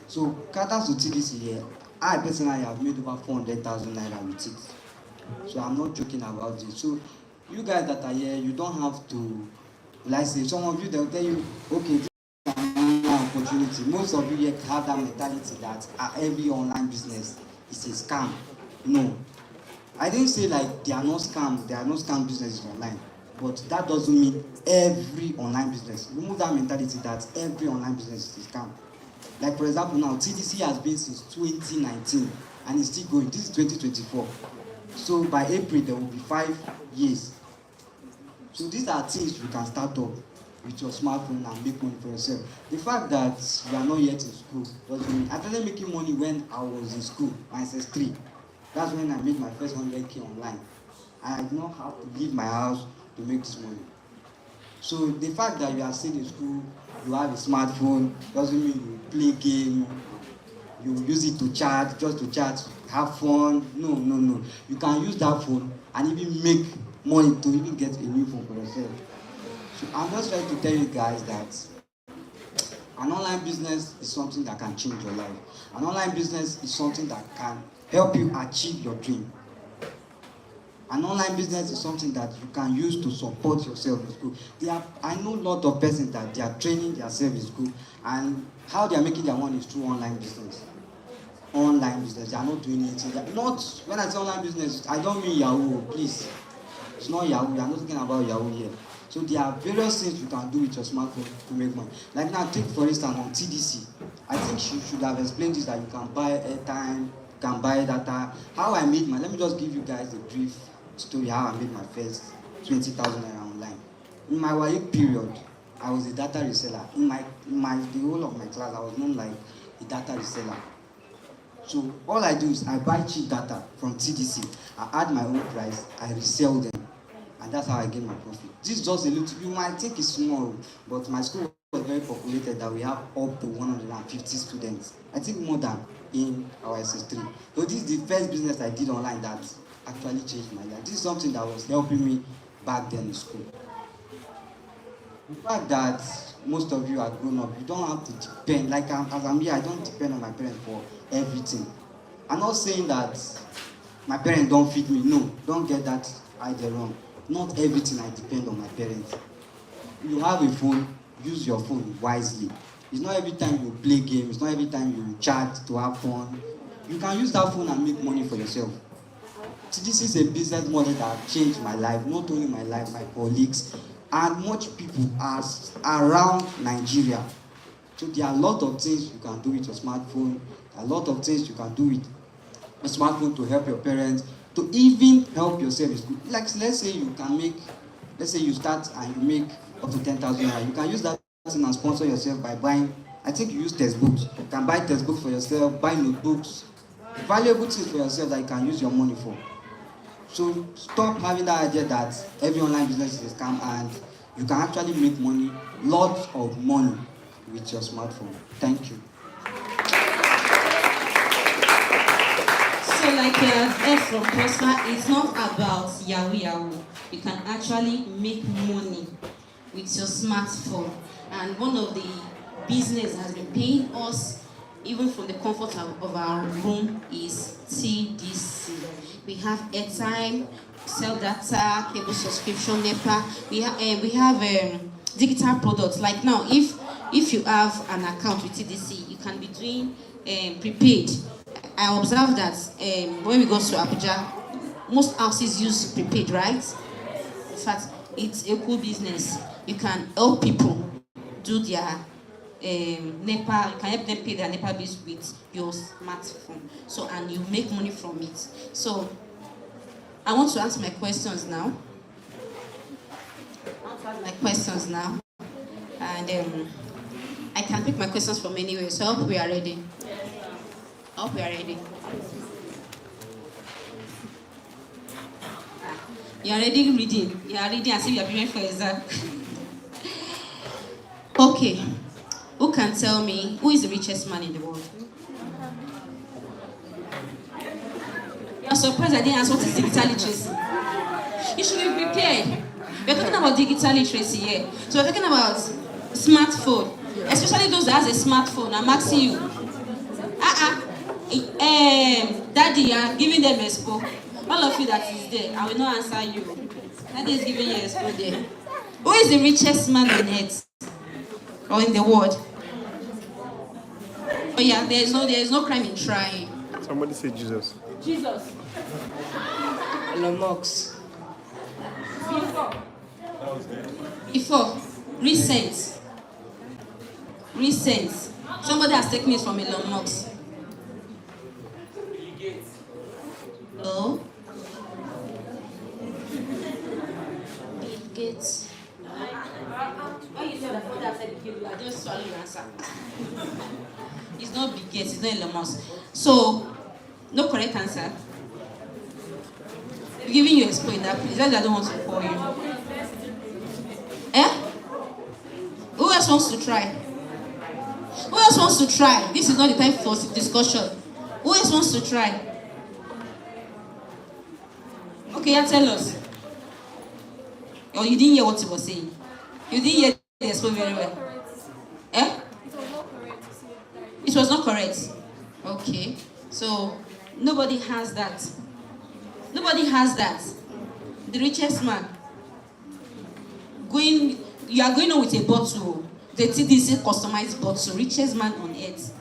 So, caters to TDC here, I personally have made over 400,000 naira with it. So I'm not joking about this. So you guys that are here, you don't have to, like say, some of you, they'll tell you, okay, this is an online opportunity. Most of you here have that mentality that every online business is a scam. No. I didn't say like there are no scam businesses online. But that doesn't mean every online business. Remove that mentality that every online business is a scam. Like for example now, TDC has been since 2019 and it's still going. This is 2024. So by April there will be 5 years. So these are things you can start up with your smartphone and make money for yourself. The fact that you are not yet in school doesn't mean. I started making money when I was in school, my SS3. That's when I made my first 100K online. I did not have to leave my house to make this money. So the fact that you are still in school, you have a smartphone, doesn't mean you play game, you use it to chat, just to chat, have fun. No. You can use that phone and even make money to even get a new phone for yourself. So I'm just trying to tell you guys that an online business is something that can change your life. An online business is something that can help you achieve your dream. An online business is something that you can use to support yourself in school. I know a lot of persons that they are training themselves in school, and how they are making their money is through online business. Online business, they are not doing anything. Not when I say online business, I don't mean Yahoo, please. It's not Yahoo. We are not talking about Yahoo here. So there are various things you can do with your smartphone to make money. Like now, take for instance on TDC. I think she should have explained this, that you can buy airtime, you can buy data. How I made let me just give you guys a brief story how I made my first 20,000 naira online. In my YA period, I was a data reseller. In the whole of my class, I was known like a data reseller. So all I do is I buy cheap data from TDC. I add my own price, I resell them. And that's how I get my profit. This is just a little, you might think it's small, but my school was very populated that we have up to 150 students. I think more than in our SS3. So this is the first business I did online that actually changed my life. This is something that was helping me back then in school. The fact that most of you are grown up, you don't have to depend, like as I'm here, I don't depend on my parents for everything. I'm not saying that my parents don't feed me, no, don't get that idea wrong. Not everything I depend on my parents. You have a phone, use your phone wisely. It's not every time you play games, it's not every time you chat to have fun. You can use that phone and make money for yourself. So this is a business model that changed my life, not only my life, my colleagues, and much people around Nigeria. So there are a lot of things you can do with your smartphone, a lot of things you can do with a smartphone to help your parents, to even help yourself in school. Like let's say you start and you make up to 10,000 naira. You can use that and sponsor yourself by buying, I think you use textbooks. You can buy textbooks for yourself, buy notebooks, valuable things for yourself that you can use your money for. So stop having that idea that every online business is a scam, and you can actually make money, lots of money with your smartphone. Thank you. So like you have heard from Prosper, it's not about Yahoo. You can actually make money with your smartphone. And one of the business that has been paying us even from the comfort of our room is TDC. we have airtime, cell data, cable subscription, NEPA. We have digital products. Like now, if you have an account with TDC, you can be doing prepaid. I observe that when we go to Abuja, most houses use prepaid, right? In fact, it's a cool business. You can help people do their NEPA. You can help them pay their NEPA bills with your smartphone. So, and you make money from it. So, I want to ask my questions now. And I can pick my questions from anywhere. So, I hope we are ready. You are already reading. You are reading as if you are preparing for exam. Okay. Who can tell me who is the richest man in the world? You are surprised I didn't ask what is digital literacy. You should be prepared. We are talking about digital literacy here. So we are talking about smartphone. Especially those that has a smartphone. I'm asking you. Daddy, you are giving them expo. All of you that is there, I will not answer you. Daddy is giving you expo there. Who is the richest man on earth? Or in the world? Oh yeah, there is no crime in trying. Somebody say Jesus. Jesus. Elon Musk. Before, recent. Somebody has taken it from Elon Musk. No. Bill Gates. Why you say that somebody has said Bill Gates? You are just swallowing your answer. It's not Bill Gates, it's not Elon Musk. So, no correct answer. I'm giving you a expo in that place. That's why I don't want to call you. Who else wants to try? Who else wants to try? This is not the time for discussion. Who else wants to try? Okay, yeah, tell us. Or you didn't hear what he was saying. You didn't hear the expo very well. It was not correct. Okay. So nobody has that. The richest man. You are going on with a bottle. The TDC customized bottle. Richest man on earth.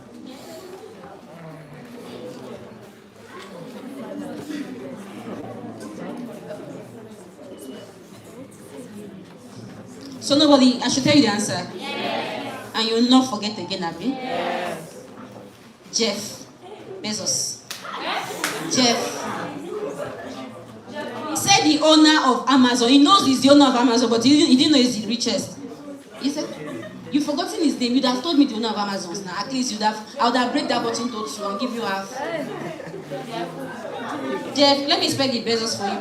So nobody, I should tell you the answer. Yes. And you will not forget again, Abby. Yes. Jeff Bezos. Yes. Jeff. He said the owner of Amazon. He knows he's the owner of Amazon, but he didn't know he's the richest. He said, you've forgotten his name. You'd have told me the owner of Amazon now. At least I would have break that button to two and give you half. Jeff, let me spell the Bezos for you.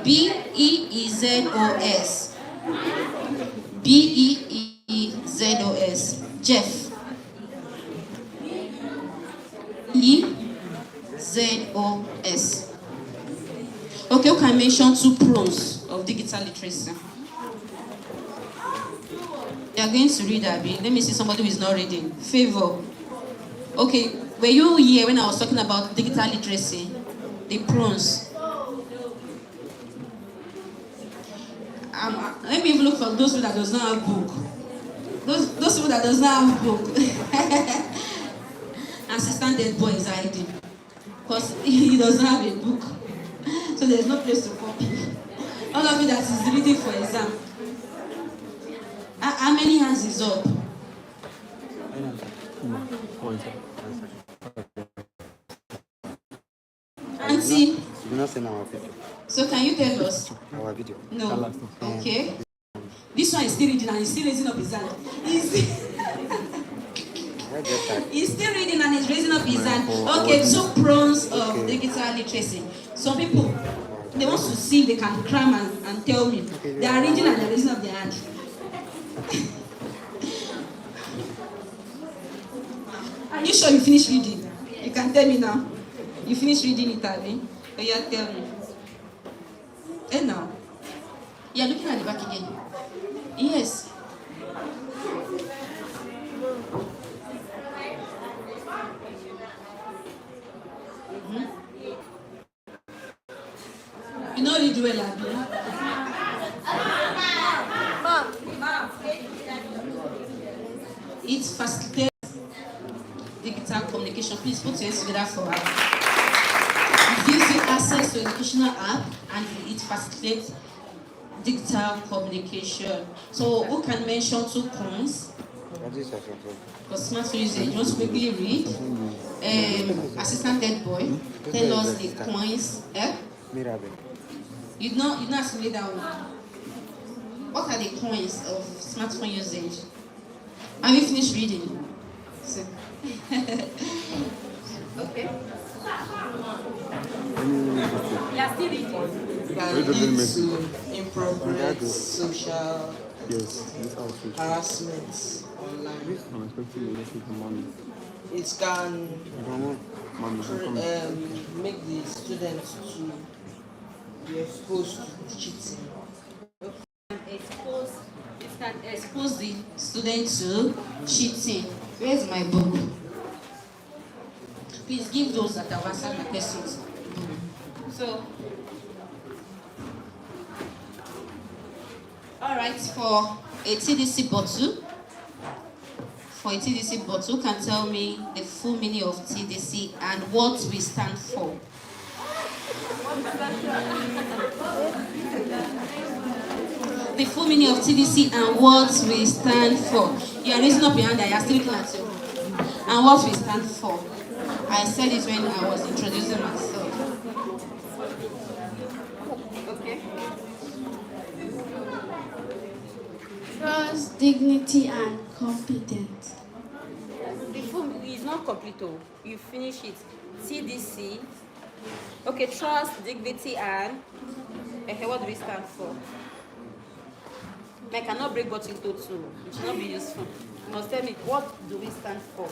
B-E-E-Z-O-S. B-E-E-Z-O-S. Jeff. E-Z-O-S. Okay, who can mention 2 pros of digital literacy? They are going to read, Abby. Let me see somebody who is not reading. Favor. Okay, were you here when I was talking about digital literacy? The pros. Let me even look for those people that does not have book. Those people that does not have book. Assistant dead boy is hiding. Because he does not have a book. So there's no place to copy. All of you that is reading for exam. How many hands is up? Auntie. You not send our video. So can you tell us? Our video. No. Okay. This one is still reading and he's still raising up his hand. He's still reading and he's raising up his hand. Okay, 2 pros of digital literacy. Some people, they want to see if they can cram and tell me. They are reading and they're raising up their hand. Are you sure you finished reading? You can tell me now. You finished reading it, Abby? Oh yeah, tell me. And now? You're looking at the back again. Yes. not read well, Abi. It facilitates digital communication. Please put your hands together for us. It gives you access to educational app and it facilitates digital communication. So who can mention 2 cons? Because smartphone usage, you want to quickly read. Assistant head boy, tell us the coins. You not assimilate that one. What are the coins of smartphone usage? Have you finished reading? So. Okay. Yeah, still reading. Can lead to inappropriate social harassment online. It can make the students to be exposed to cheating. It can expose the student to cheating. Where's my book? Please give those that have answered my questions. So, all right, for a TDC bottle, who can tell me the full meaning of TDC and what we stand for? The full meaning of TDC and what we stand for. You are raising up your hand, I are still looking at you. And what we stand for. I said it when I was introducing myself. Okay. Trust, dignity, and competence. The full is not complete. Oh. You finish it. TDC. Okay, trust, dignity, and what do we stand for? I cannot break bottle into 2. It should not be useful. You must tell me, what do we stand for?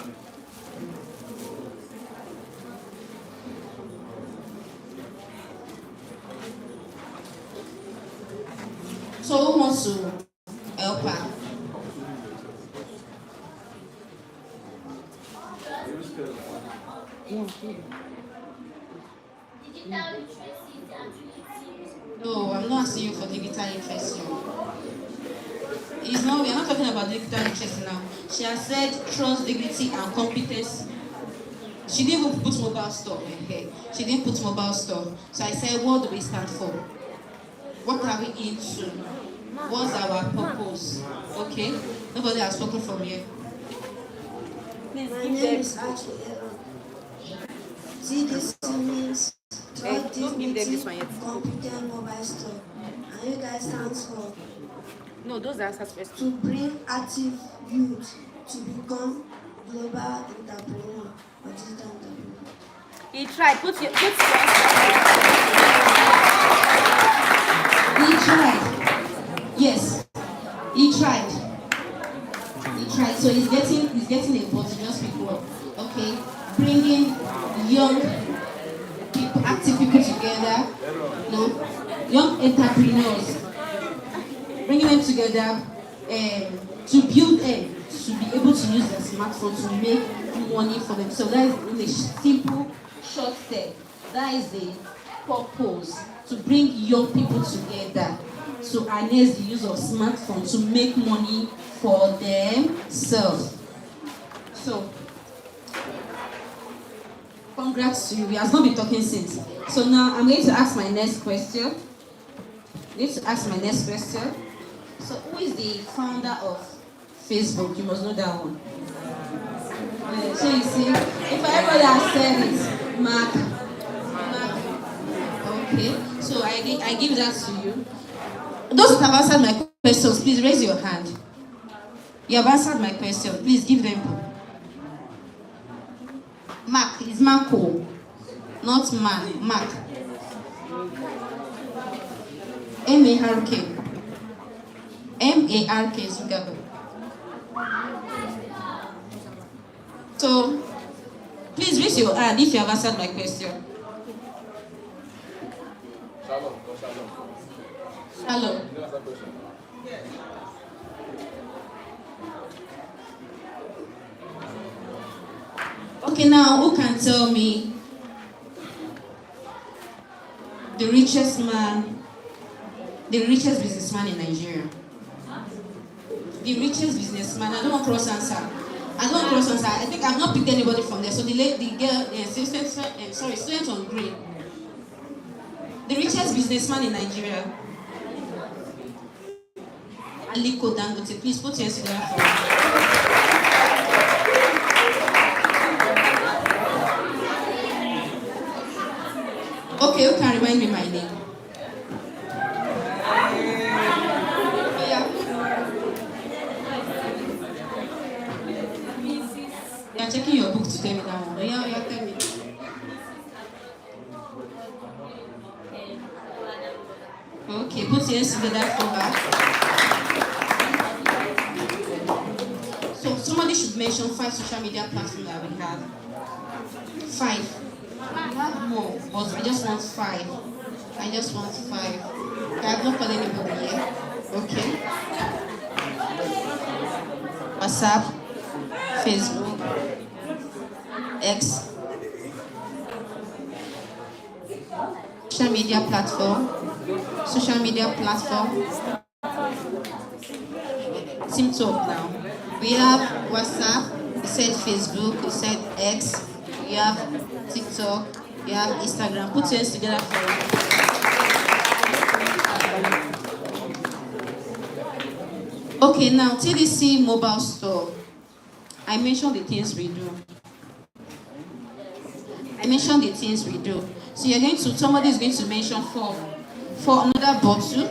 So who wants to help her? No, I'm not asking you for digital literacy. We are not talking about digital literacy now. She has said trust, dignity, and competence. She didn't even put mobile store. Okay. She didn't put mobile store. So I said, what do we stand for? What are we into? What's our purpose? Okay? Nobody has spoken from here. Please My give name them. is Ashley Aaron. TDC means Don't give them this one yet. competent mobile store. And you guys stands for No, those answers first. to bring active youth to become global entrepreneur or digital entrepreneur. He tried. Put your He tried. Yes. He tried. So he's getting a bottle, just people. Okay. Bringing young people, active people together. No. Young entrepreneurs. Bringing them together to build them to be able to use their smartphone to make money for them. So that is in a simple, short step. That is the purpose, to bring young people together to harness the use of smartphone to make money for themselves. So, congrats to you. We have not been talking since. So now I'm going to ask my next question. So who is the founder of Facebook? You must know that one. So you see, if everybody has said it, Mark. Okay, so I give that to you. Those that have answered my questions, please raise your hand. You have answered my question. Please give them. Mark, it's Marco, not Mark. Mark. M-A-R-K. M-A-R-K is Zugabo. So, please raise your hand if you have answered my question. Shalom. Okay, now who can tell me the richest businessman in Nigeria. The richest businessman. I don't want cross answer. I think I've not picked anybody from there. So the girl, student on green. The richest businessman in Nigeria. Aliko Dangote. Please put your hands together for me. Okay, you can remind me my name. You're checking your book to tell me that one. Yeah, tell me. Okay, put your hands together for that. So somebody should mention 5 social media platforms that we have. 5. We have more, but we just want 5. I just want 5. I have not called anybody yet. Okay. WhatsApp, Facebook, X, social media platform, TikTok now. We have WhatsApp, we said Facebook, we said X, we have TikTok, we have Instagram. Put your hands together for it. Okay, now TDC mobile store. I mentioned the things we do. So somebody is going to mention for another bottle.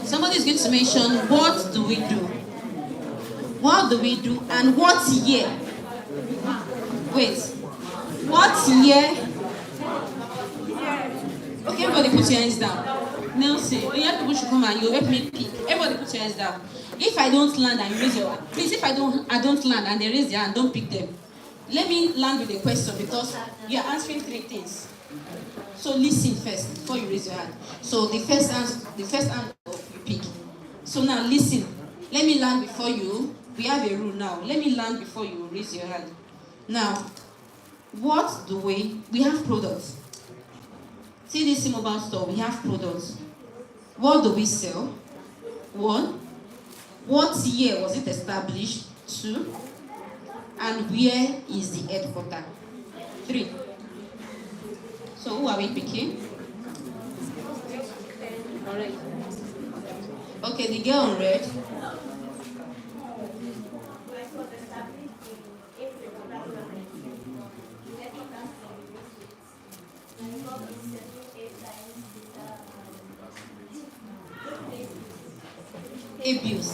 Somebody is going to mention what do we do and what year. Wait, what year? Okay, everybody put your hands down. Nelson, people should come and you help me pick. Everybody put your hands down. If I don't land and you raise your hand, please, if I don't land and they raise their hand, don't pick them. Let me land with a question because you are answering 3 things. So listen first before you raise your hand. So the first hand you pick. So now listen. Let me land before you. We have a rule now. Let me land before you raise your hand. Now, what do we have products. TDC mobile store, we have products. What do we sell? 1. What year was it established? 2. And where is the headquarters? 3. So who are we picking? Alright. Okay, the girl on red. Abuse.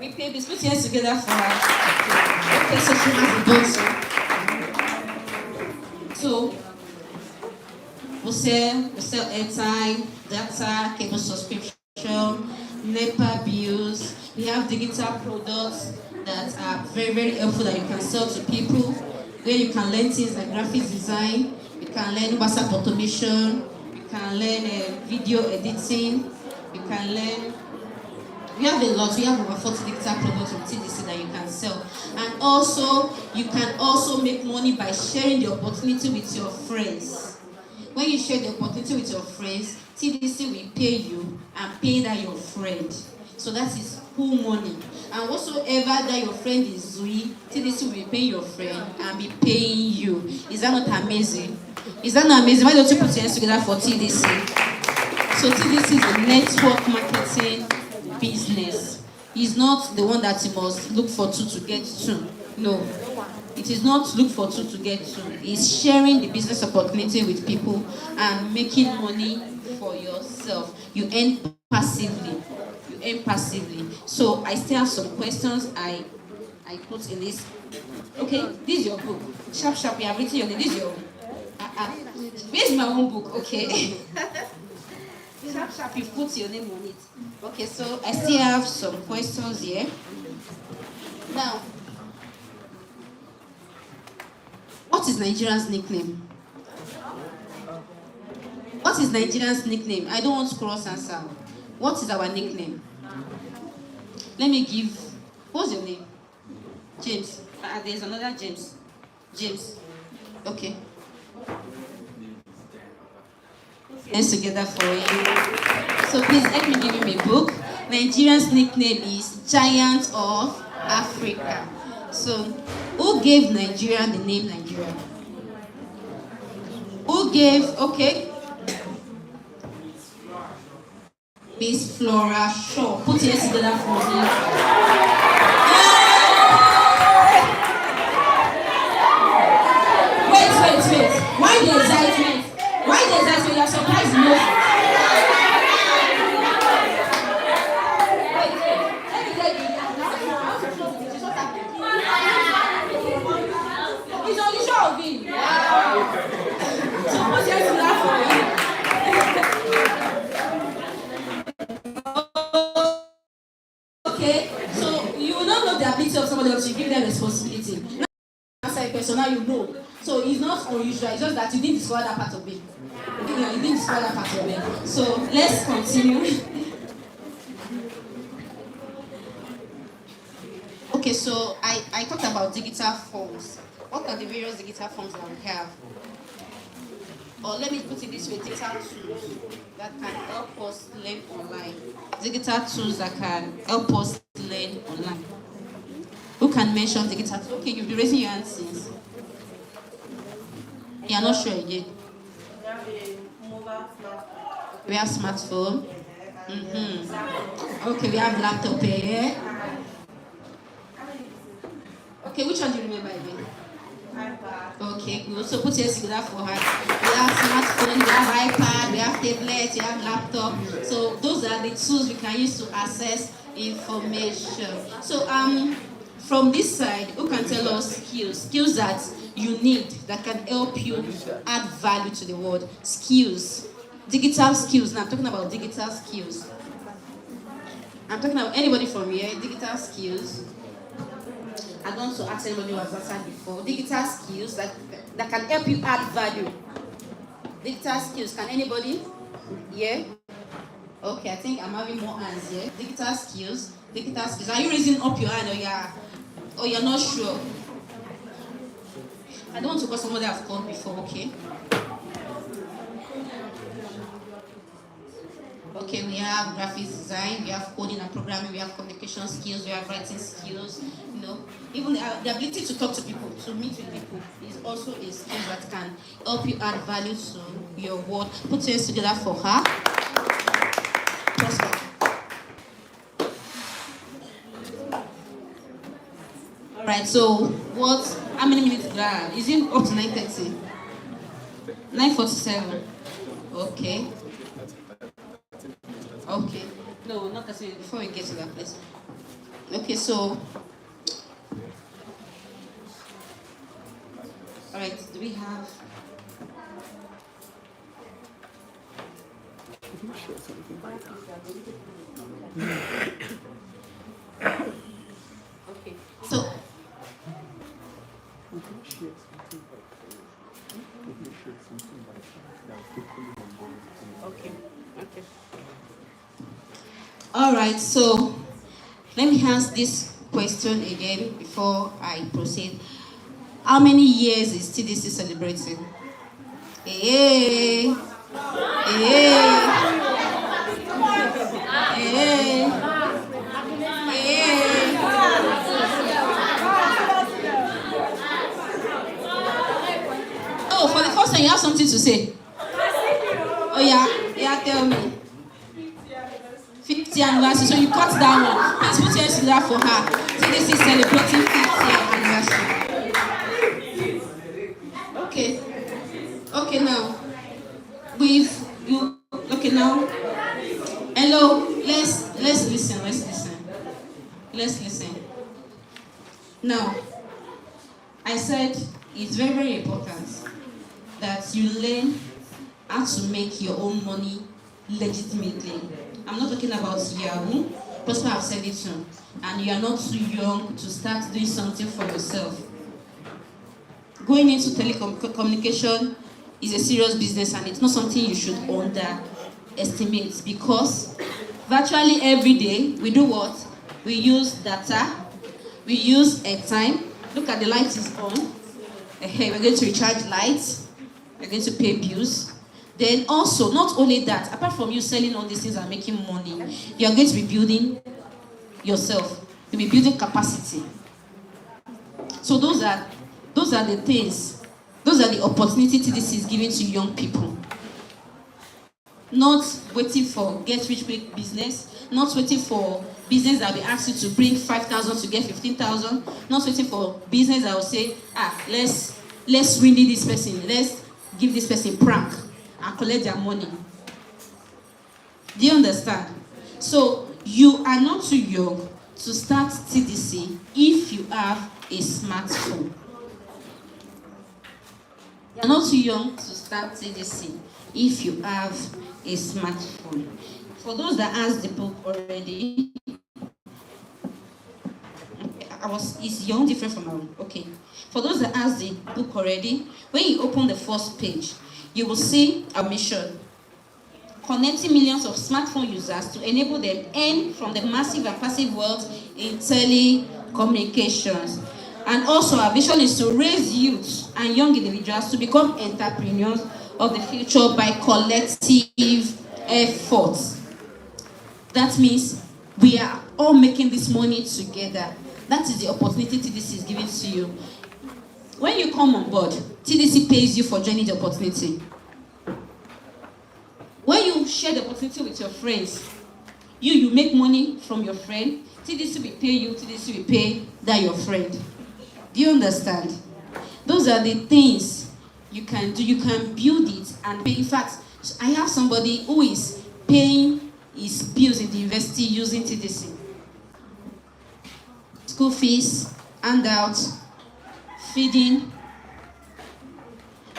We pay this. Put your hands together for her. Okay, so she has a bottle. So we sell airtime, data, cable subscription, NEPA bills. We have digital products that are very, very helpful that you can sell to people. Where you can learn things like graphic design, you can learn WhatsApp automation, you can learn video editing, you can learn. We have a lot. We have over 40 digital products from TDC that you can sell. And also, you can also make money by sharing the opportunity with your friends. When you share the opportunity with your friends, TDC will pay you and pay that your friend. So that is cool money. And whatsoever that your friend is doing, TDC will pay your friend and be paying you. Is that not amazing? Is that not amazing? Why don't you put your hands together for TDC? So TDC is a network marketing business. It's not the one that you must look for 2 to get 2. No. It is not look for 2 to get 2. It's sharing the business opportunity with people and making money for yourself. You earn passively. So I still have some questions I put in this. Okay, this is your book. Sharp, you have written your name. This is your where's my own book? Okay. Sharp, you put your name on it. Okay, so I still have some questions here. Now, what is Nigerian's nickname? What is Nigerian's nickname? I don't want to cross answer. What is our nickname? Let me give. What's your name? James. There's another James. James. Okay. Hands together for you. So please let me give him a book. Nigerian's nickname is Giant of Africa. So who gave Nigeria the name Nigeria? Who gave, okay? Miss Flora Shaw. Put your hands together for me. Wait. Why the excitement? Why the excitement? You are surprised most. Wait. Let me tell you. It's on the show of him. So put your hands together for him. Okay, so you will not know the ability of somebody else, you give them responsibility. Now, answer a question, now you know. So it's not unusual, it's just that you didn't discover that part of it. Okay, you didn't discover that part of it. So let's continue. Okay, so I talked about digital forms. What are the various digital forms that we have? Or let me put it this way, digital tools that can help us learn online. Digital tools that can help us learn online. Who can mention digital tools? Okay, you'll be raising your hand since. You're not sure again. We have smartphone. Okay, we have laptop here. Okay, which one do you remember again? Okay, good. So put your hands together for her. We have smartphone, we have iPad, we have tablet, we have laptop. So those are the tools we can use to access information. So from this side, who can tell us skills that you need that can help you add value to the world? Skills, digital skills. Now I'm talking about digital skills. I'm talking about anybody from here. Digital skills. I don't want to ask anybody who has answered before. Digital skills that can help you add value. Digital skills. Can anybody? Yeah? Okay, I think I'm having more hands here. Digital skills. Digital skills. Are you raising up your hand or you're not sure? I don't want to call somebody I've called before, okay? Okay, we have graphics design, we have coding and programming, we have communication skills, we have writing skills, you know. Even the ability to talk to people, to meet with people is also a skill that can help you add value to your work. Put your hands together for her. Alright, so how many minutes do I have? Is it up to 9:30? 9:47. Okay. Okay. No, not that before we get to that place. Okay, so alright, do we have okay, so okay. All right, so let me ask this question again before I proceed. How many years is TDC celebrating? Hey. Oh, for the first time, you have something to say. Oh yeah, tell me. 50th anniversary, so you cut that one. Please put your hands together for her. TDC is celebrating 50th anniversary. Okay, now now. Hello, let's listen. Now, I said it's very, very important that you learn how to make your own money legitimately. I'm not talking about Yahoo, because I've said it too. And you are not too young to start doing something for yourself. Going into telecommunication is a serious business and it's not something you should underestimate, because virtually every day we do what? We use data, we use airtime. Look at the light is on. We're going to recharge lights, we're going to pay bills. Then also, not only that, apart from you selling all these things and making money, you are going to be building yourself. You'll be building capacity. So those are the things, those are the opportunity TDC is giving to young people. Not waiting for get rich quick business, not waiting for business that will ask you to bring 5,000 to get 15,000, not waiting for business that will say, let's win this person, let's give this person prank and collect their money. Do you understand? So you are not too young to start TDC if you have a smartphone. You are not too young to start TDC if you have a smartphone. For those that asked the book already, is your own different from my own? Okay. For those that asked the book already, when you open the first page, you will see a mission. Connecting millions of smartphone users to enable them earn from the massive and passive wealth in telecommunications. And also our vision is to raise youth and young individuals to become entrepreneurs of the future by collective efforts. That means we are all making this money together. That is the opportunity TDC is giving to you. When you come on board, TDC pays you for joining the opportunity. When you share the opportunity with your friends, you make money from your friend, TDC will pay you, TDC will pay that your friend. Do you understand? Those are the things you can do. You can build it and pay. In fact, I have somebody who is paying his bills in the university using TDC. School fees, handouts, feeding.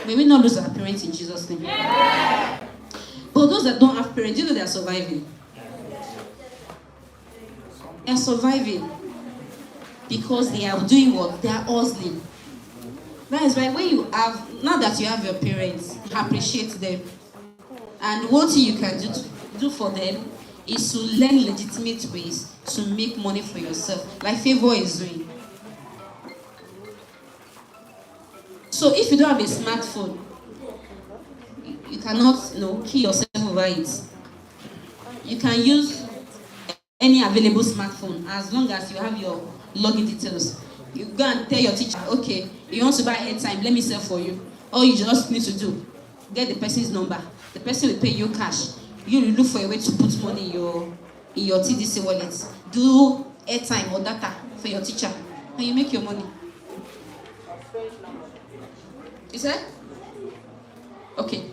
May we not lose our parents in Jesus' name. Yeah. But those that don't have parents, you know they are surviving. They are surviving because they are doing what? They are hustling. That is why when you have, now that you have your parents, appreciate them. And one thing you can do for them is to learn legitimate ways to make money for yourself, like Favor is doing. So if you don't have a smartphone, you cannot, kill yourself over it. You can use any available smartphone as long as you have your login details. You go and tell your teacher, okay, you want to buy airtime, let me sell for you. All you just need to do, get the person's number. The person will pay you cash. You will look for a way to put money in your TDC wallet. Do airtime or data for your teacher, and you make your money. You said? Okay.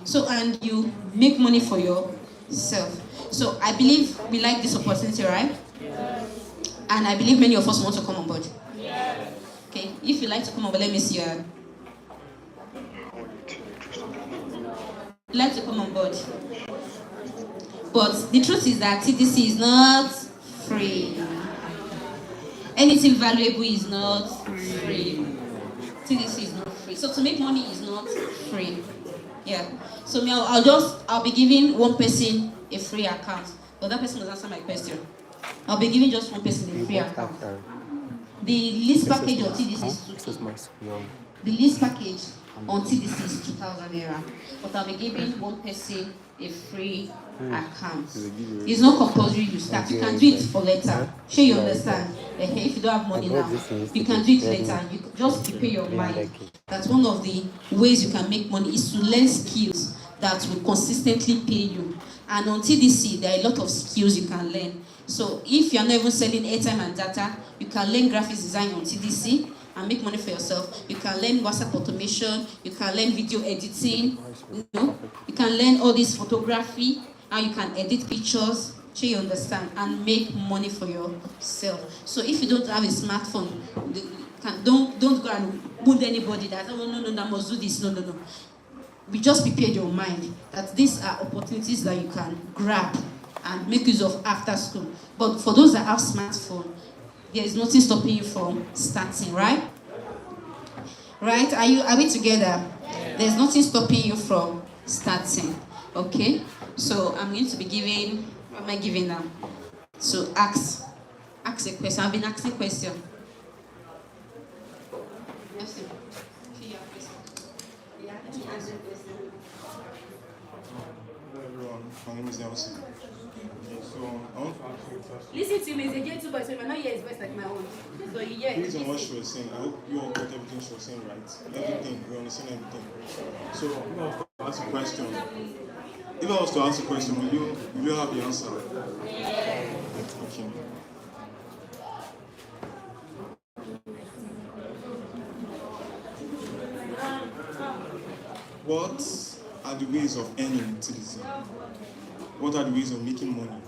So, and you make money for yourself. So, I believe we like this opportunity, right? Yes. And I believe many of us want to come on board. Yes. Okay. If you like to come on board, let me see your hand. Like to come on board. But the truth is that TDC is not free. Anything valuable is not free. TDC is not free. So to make money is not free. Yeah. So I'll be giving one person a free account. But that person will answer my question. I'll be giving just one person a free account. The least package on TDC is 2,000. The least package on TDC is 2,000 naira. But I'll be giving one person a free account. It's not compulsory you start. You can do it for later. Sure, you understand? If you don't have money now, you can do it later. You just prepare your mind. That's one of the ways you can make money is to learn skills that will consistently pay you. And on TDC, there are a lot of skills you can learn. So if you're not even selling airtime and data, you can learn graphics design on TDC and make money for yourself. You can learn WhatsApp automation. You can learn video editing. You can learn all this photography, and you can edit pictures. So you understand and make money for yourself. So if you don't have a smartphone, don't go and wound anybody that no, I must do this. No. We just prepare your mind that these are opportunities that you can grab and make use of after school. But for those that have smartphone, there is nothing stopping you from starting, right? Right? Are we together? Yeah. There's nothing stopping you from starting. Okay? So I'm going to be giving, what am I giving now? So ask a question. I've been asking questions. My name is Nelson. Okay, so I want to ask you a question. Listen to me, it's a gentle voice, so you might not hear his voice like my own. So you hear Based on what she was saying, I hope you all got everything she was saying right. Everything, we understand everything. So if I was to ask a question, will you have the answer? Okay. What are the ways of earning in TDC? What are the ways of making money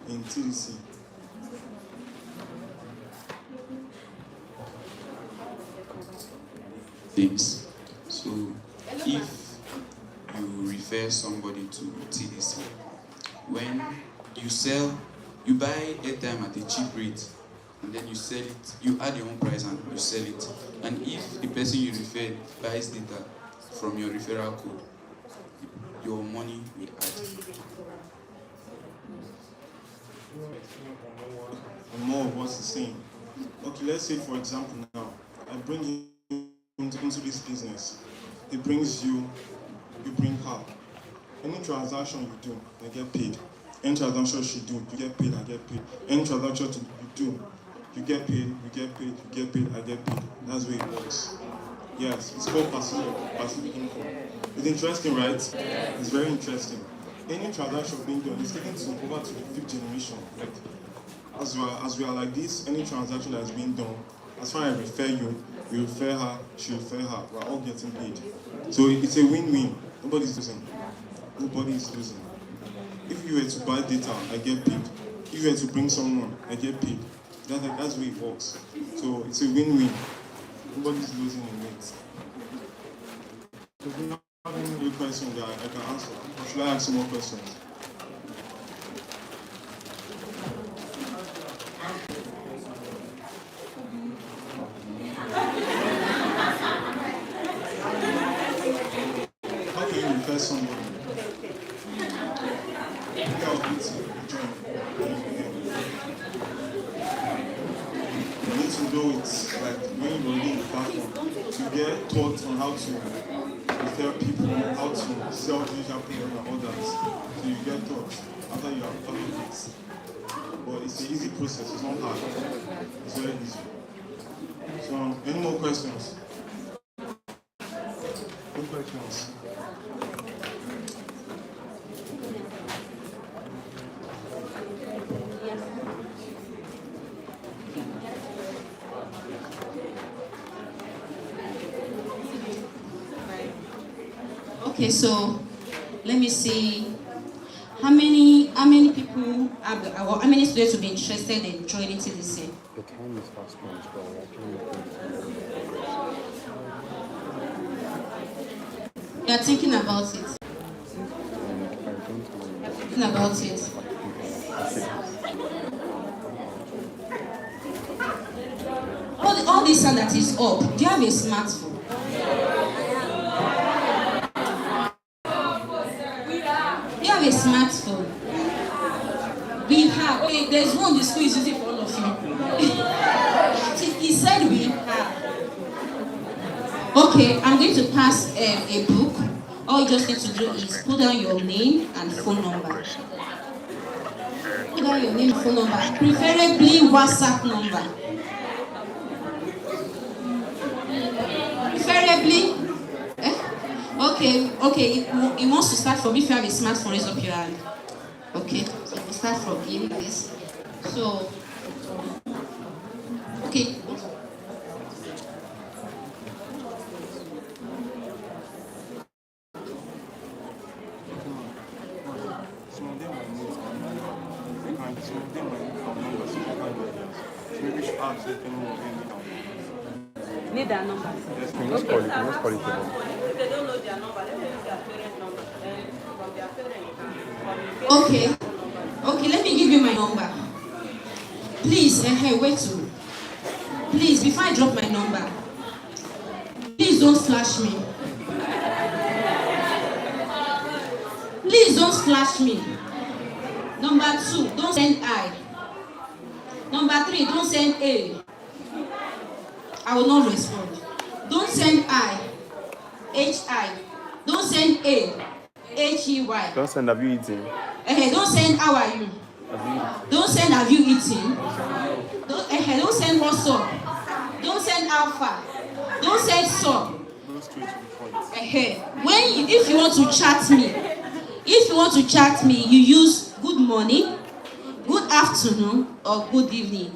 in TDC? Things. So if you refer somebody to TDC, when you buy airtime at a cheap rate and then you sell it, you add your own price and you sell it. And if the person you referred buys data from your referral code, your money will add. And more of what's the same. Okay, let's say for example now, I bring him into this business. He brings you bring her. Any transaction you do, I get paid. Any transaction she do, you get paid, I get paid. Any transaction you do, you get paid, you get paid, you get paid, I get paid. That's the way it works. Yes, it's called passive income. It's interesting, right? It's very interesting. Any transaction being done is taken over to the 5th generation. Like, as we are like this, any transaction that is being done, as far as I refer you refer her, she refer her. We're all getting paid. So it's a win-win. Nobody's losing. Nobody is losing. If you were to buy data, I get paid. If you were to bring someone, I get paid. That's the way it works. So it's a win-win. Nobody's losing in it. So if you have any other questions that I can answer, or should I ask some more questions? How can you refer somebody? You need to know it, like when you're on the platform, to get taught on how to refer people, how to sell digital products and others. So you get taught after you have followed it. But it's an easy process, it's not hard. It's very easy. So any more questions? No questions. Okay, so let me see how many people how many students will be interested in joining TDC? The time is fast spent, but we're actually You are thinking about it. Thinking about it. All this sound that is up, do you have a smartphone? Do you have a smartphone? We have. Okay, there's one the school is using for all of you. He said we have. Okay, I'm going to pass a book. All you just need to do is put down your name and phone number. Put down your name and phone number, preferably WhatsApp number. Preferably. Okay. He wants to start from, if you have a smartphone, raise up your hand. Okay, so we'll start from him. Yes. So, okay. Need their number. Let's call it. If they don't know their number, let me use their parent number. Then from their parent, Okay, let me give you my number. Please, wait. Please, before I drop my number, please don't flash me. Please don't flash me. Number 2, don't send I. Number 3, don't send A. I will not respond. Don't send I. HI. Don't send A. HEY. Don't send, have you eaten? Don't send how are you. Don't send have you eaten. Don't send what's up. Don't send how far. Don't send so. If you want to chat me, you use good morning, good afternoon, or good evening.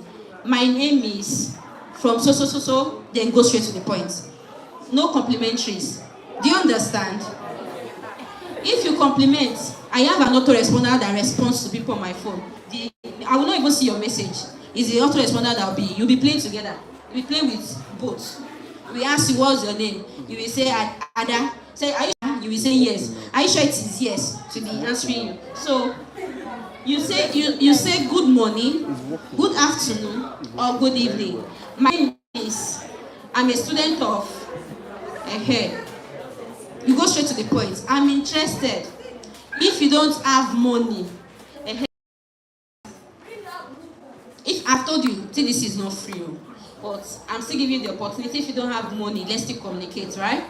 My name is from so, then go straight to the point. No complimentaries. Do you understand? If you compliment, I have an autoresponder that responds to people on my phone. I will not even see your message. It's the autoresponder that will be. You'll be playing together. You'll be playing with both. We ask you what's your name. You will say Ada. Say are you sure? You will say yes. Are you sure it is yes to be answering you? So you say good morning, good afternoon, or good evening. My name is. I'm a student of. You go straight to the point. I'm interested. If you don't have money, if I've told you, TDC is not free, but I'm still giving you the opportunity. If you don't have money, let's still communicate, right?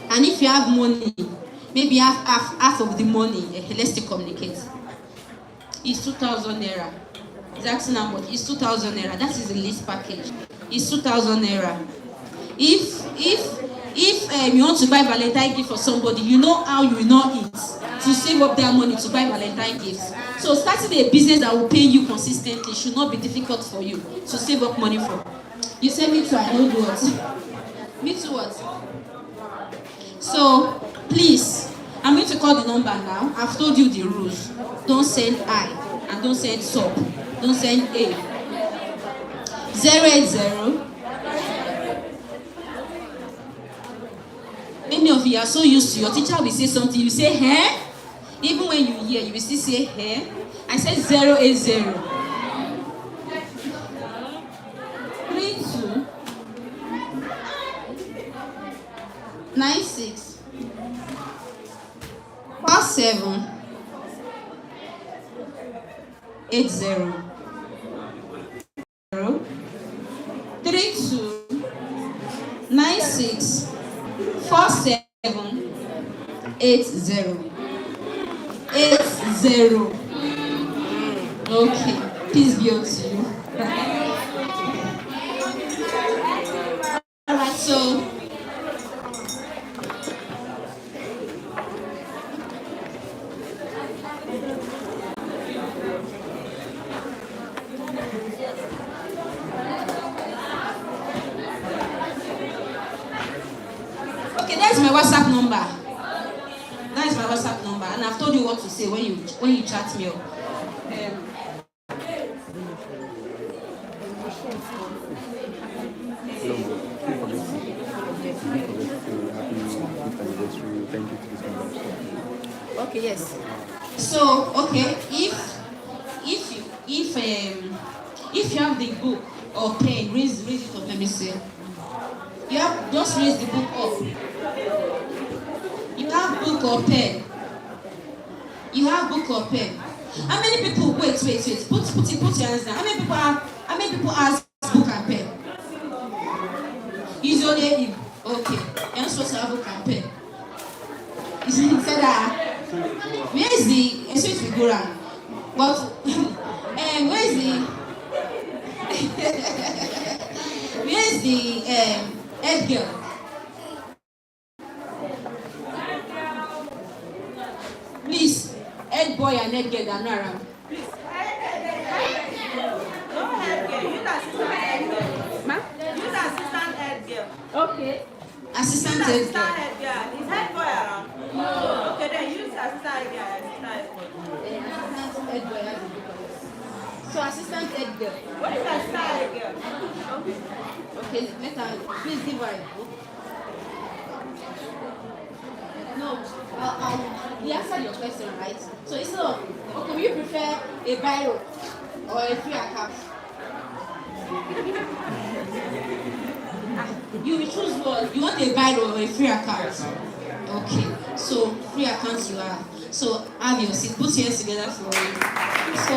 And if you have money, maybe half of the money, let's still communicate. It's 2,000 naira. It's asking how much? It's 2,000 naira. That is the least package. It's 2,000 naira. If you want to buy Valentine gift for somebody, you know how you will not eat to save up their money to buy Valentine gifts. So starting a business that will pay you consistently should not be difficult for you to save up money for. You say me too, I don't do what? Me too what? So please, I'm going to call the number now. I've told you the rules. Don't send I and don't send sub. Don't send A. 080. Many of you are so used to your teacher will say something, you say, hey? Even when you hear, you will still say, hey? I said 080. 32 96 47 80. 32 96 47 80. 80. Okay, peace be unto you. Alright, so okay, that's my WhatsApp number. That is my WhatsApp number, and I've told you what to say when you chat me up. Okay, yes. So, okay, if you have the book or pen, raise it up. Let me see. You have just raise the book up. You have book or pen. You have book or pen. How many people? Wait. Put your hands down. How many people has book and pen? Usually, okay. You're supposed to have book and pen. You said that. Where is the sweet figure? But where is the where is the head girl? Please, head boy and head girl are not around. Please. No head girl. Use assistant head girl. Ma? Use assistant head girl. Okay. Assistant head girl. Assistant head girl. Is head boy around? No. Okay, then use assistant head girl. Assistant head boy has a book. So assistant head girl. What is assistant head girl? Okay, let her. Please give her a book. No, he answered your question, right? So instead of, okay, will you prefer a biro or a free account? You will choose what? You want a biro or a free account? Okay, so free account you have. So have your seat, put your hands together for you. So,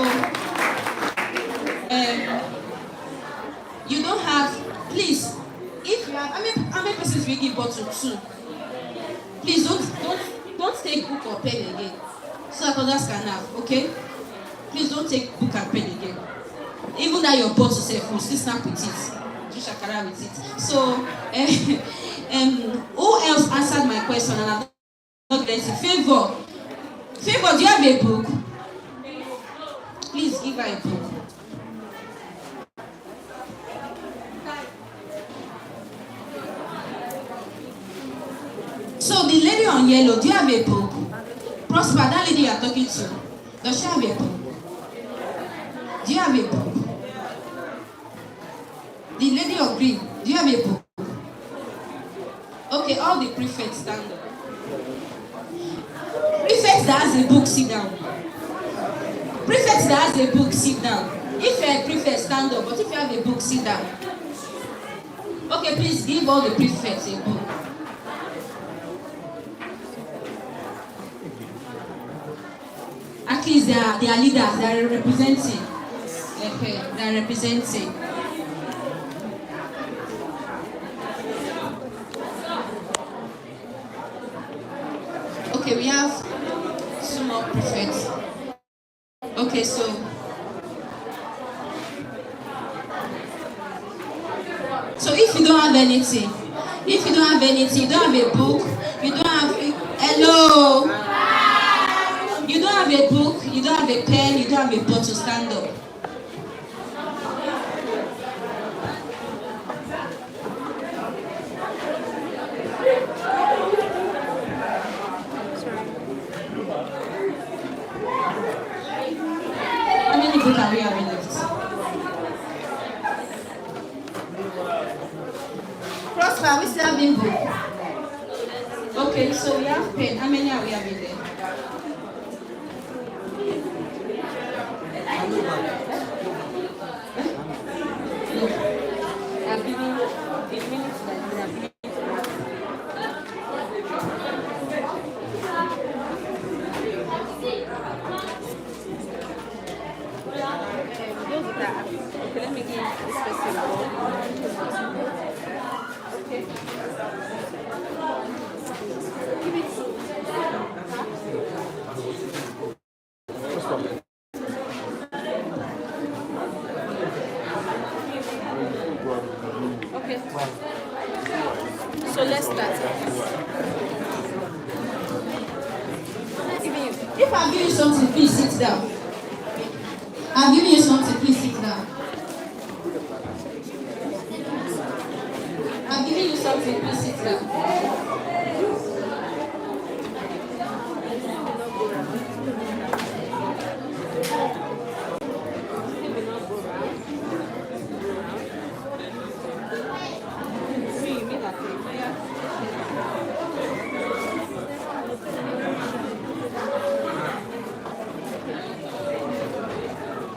you don't have, please, if you have, how many persons will you give bottle to? Please don't take book or pen again. so that others can have, okay? Please don't take book and pen again. Even that your boss yourself will still snap with it. Do shakara with it. So, who else answered my question and I'm not getting favor? Favor, do you have a book? Please give her a book. So the lady on yellow, do you have a book? Prosper, that lady you are talking to, does she have a book? Do you have a book? The lady on green, do you have a book? Okay, all the prefects stand up. Prefect that has a book, sit down. Prefect that has a book, sit down. If you're a prefect, stand up, but if you have a book, sit down. Okay, please give all the prefects a book. At least they are leaders, they are representing. Okay, they are representing. Okay, we have two more prefects. Okay, so if you don't have anything, you don't have a book, you don't have hello. You don't have a book, you don't have a pen, you don't have a bottle, stand up. How many books are we having left? Prosper, we still having book. Okay, so we have pen. How many are we having there? Okay, let me give this person a ball. Okay. Give it to okay. So let's start. If I give you something, please sit down. I'm giving you something, please sit down. I'm giving you something, please sit down.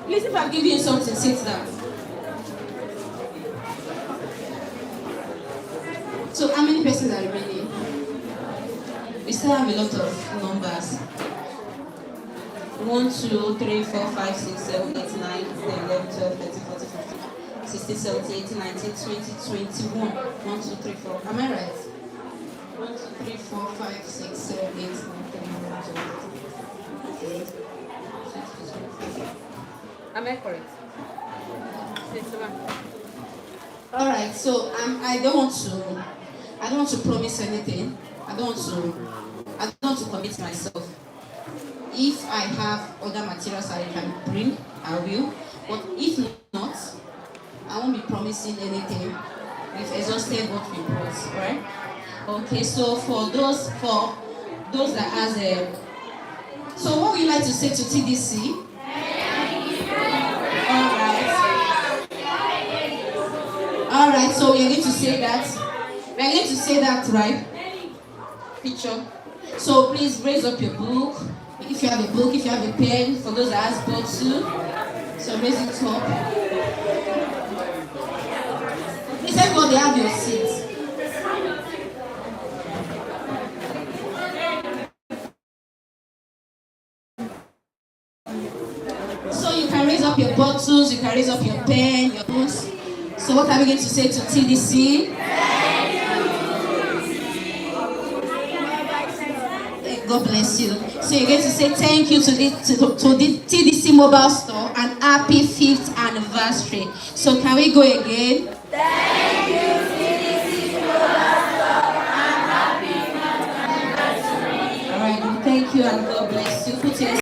Please, if I'm giving you something, sit down. So, how many persons are remaining? We still have a lot of numbers. 1, 2, 3, 4, 5, 6, 7, 8, 9, 10, 11, 12, 13, 14, 15, 16, 17, 18, 19, 20, 21. 1, 2, 3, 4. Am I right? 1, 2, 3, 4, 5, 6, 7, 8, 9, 10, 11, 12, 13, 14. Am I correct? All right. So I don't want to promise anything. I don't want to commit myself. If I have other materials I can bring, I will. But if not, I won't be promising anything. We've exhausted what we brought, right? Okay. So for those that has a, so what would you like to say to TDC? All right, so we're going to say that. We're going to say that, right? Picture. So please raise up your book. If you have a book, if you have a pen, for those that has both too. So raise it up. Please, everybody have your seats. So you can raise up your bottles, you can raise up your pen, your books. So what are we going to say to TDC? God bless you. So you're going to say thank you to the TDC Mobile Store and happy 5th anniversary. So can we go again? Thank you, TDC Mobile Store, and happy 5th anniversary. All right, thank you and God bless you. Put your